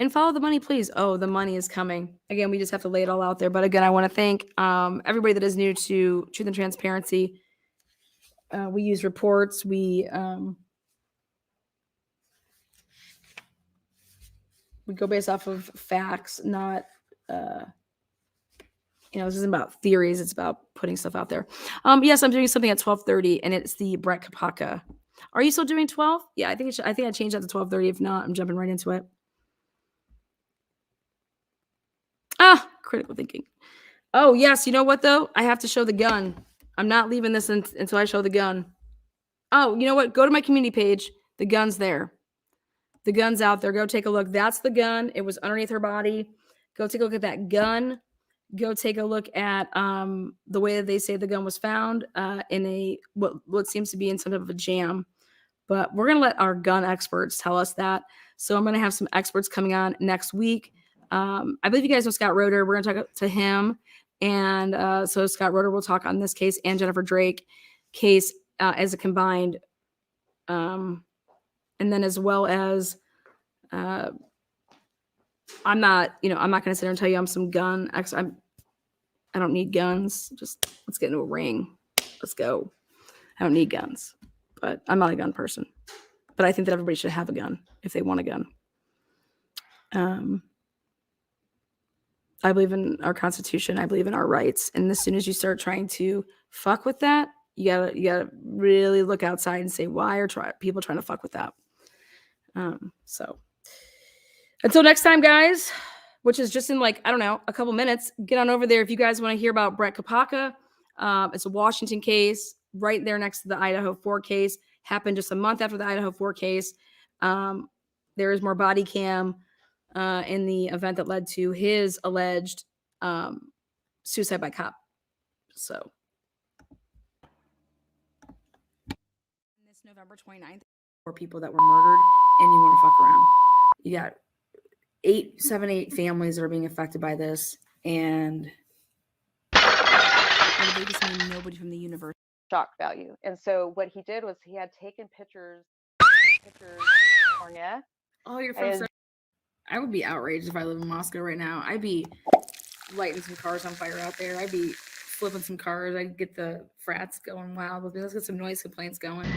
And follow the money, please. Oh, the money is coming. Again, we just have to lay it all out there. But again, I want to thank everybody that is new to Truth and Transparency. We use reports. We go based off of facts, not this isn't about theories. It's about putting stuff out there. Yes, I'm doing something at 12:30, and it's the Brett Kapaka. Are you still doing 12? Yeah, I think I changed that to 12:30. If not, I'm jumping right into it. Critical thinking. Oh, yes. You know what, though? I have to show the gun. I'm not leaving this until I show the gun. Oh, you know what? Go to my community page. The gun's there. The gun's out there. Go take a look. That's the gun. It was underneath her body. Go take a look at that gun. Go take a look at the way that they say the gun was found in what seems to be in some type of a jam. But we're going to let our gun experts tell us that. So I'm going to have some experts coming on next week. I believe you guys know Scott Roeder. We're going to talk to him. And so Scott Roeder will talk on this case and Jennifer Drake case as a combined. And then as well as I'm not going to sit there and tell you I'm some gun expert. I don't need guns. Just let's get into a ring. Let's go. I don't need guns, but I'm not a gun person. But I think that everybody should have a gun if they want a gun. I believe in our Constitution. I believe in our rights. And as soon as you start trying to fuck with that, you gotta really look outside and say, why are people trying to fuck with that? So until next time, guys, which is just in like, I don't know, a couple minutes, get on over there. If you guys want to hear about Brett Kopaka, it's a Washington case right there next to the Idaho 4 case. Happened just a month after the Idaho 4 case. There is more body cam in the event that led to his alleged suicide by cop. So this November 29th, 4 people that were murdered, and you want to fuck around. You got 8 families that are being affected by this, and they just mean nobody from the university. Shock value. And so what he did was he had taken pictures of California. Oh, you're from. I would be outraged if I live in Moscow right now. I'd be lighting some cars on fire out there. I'd be flipping some cars. I'd get the frats going wild with me. Let's get some noise complaints going.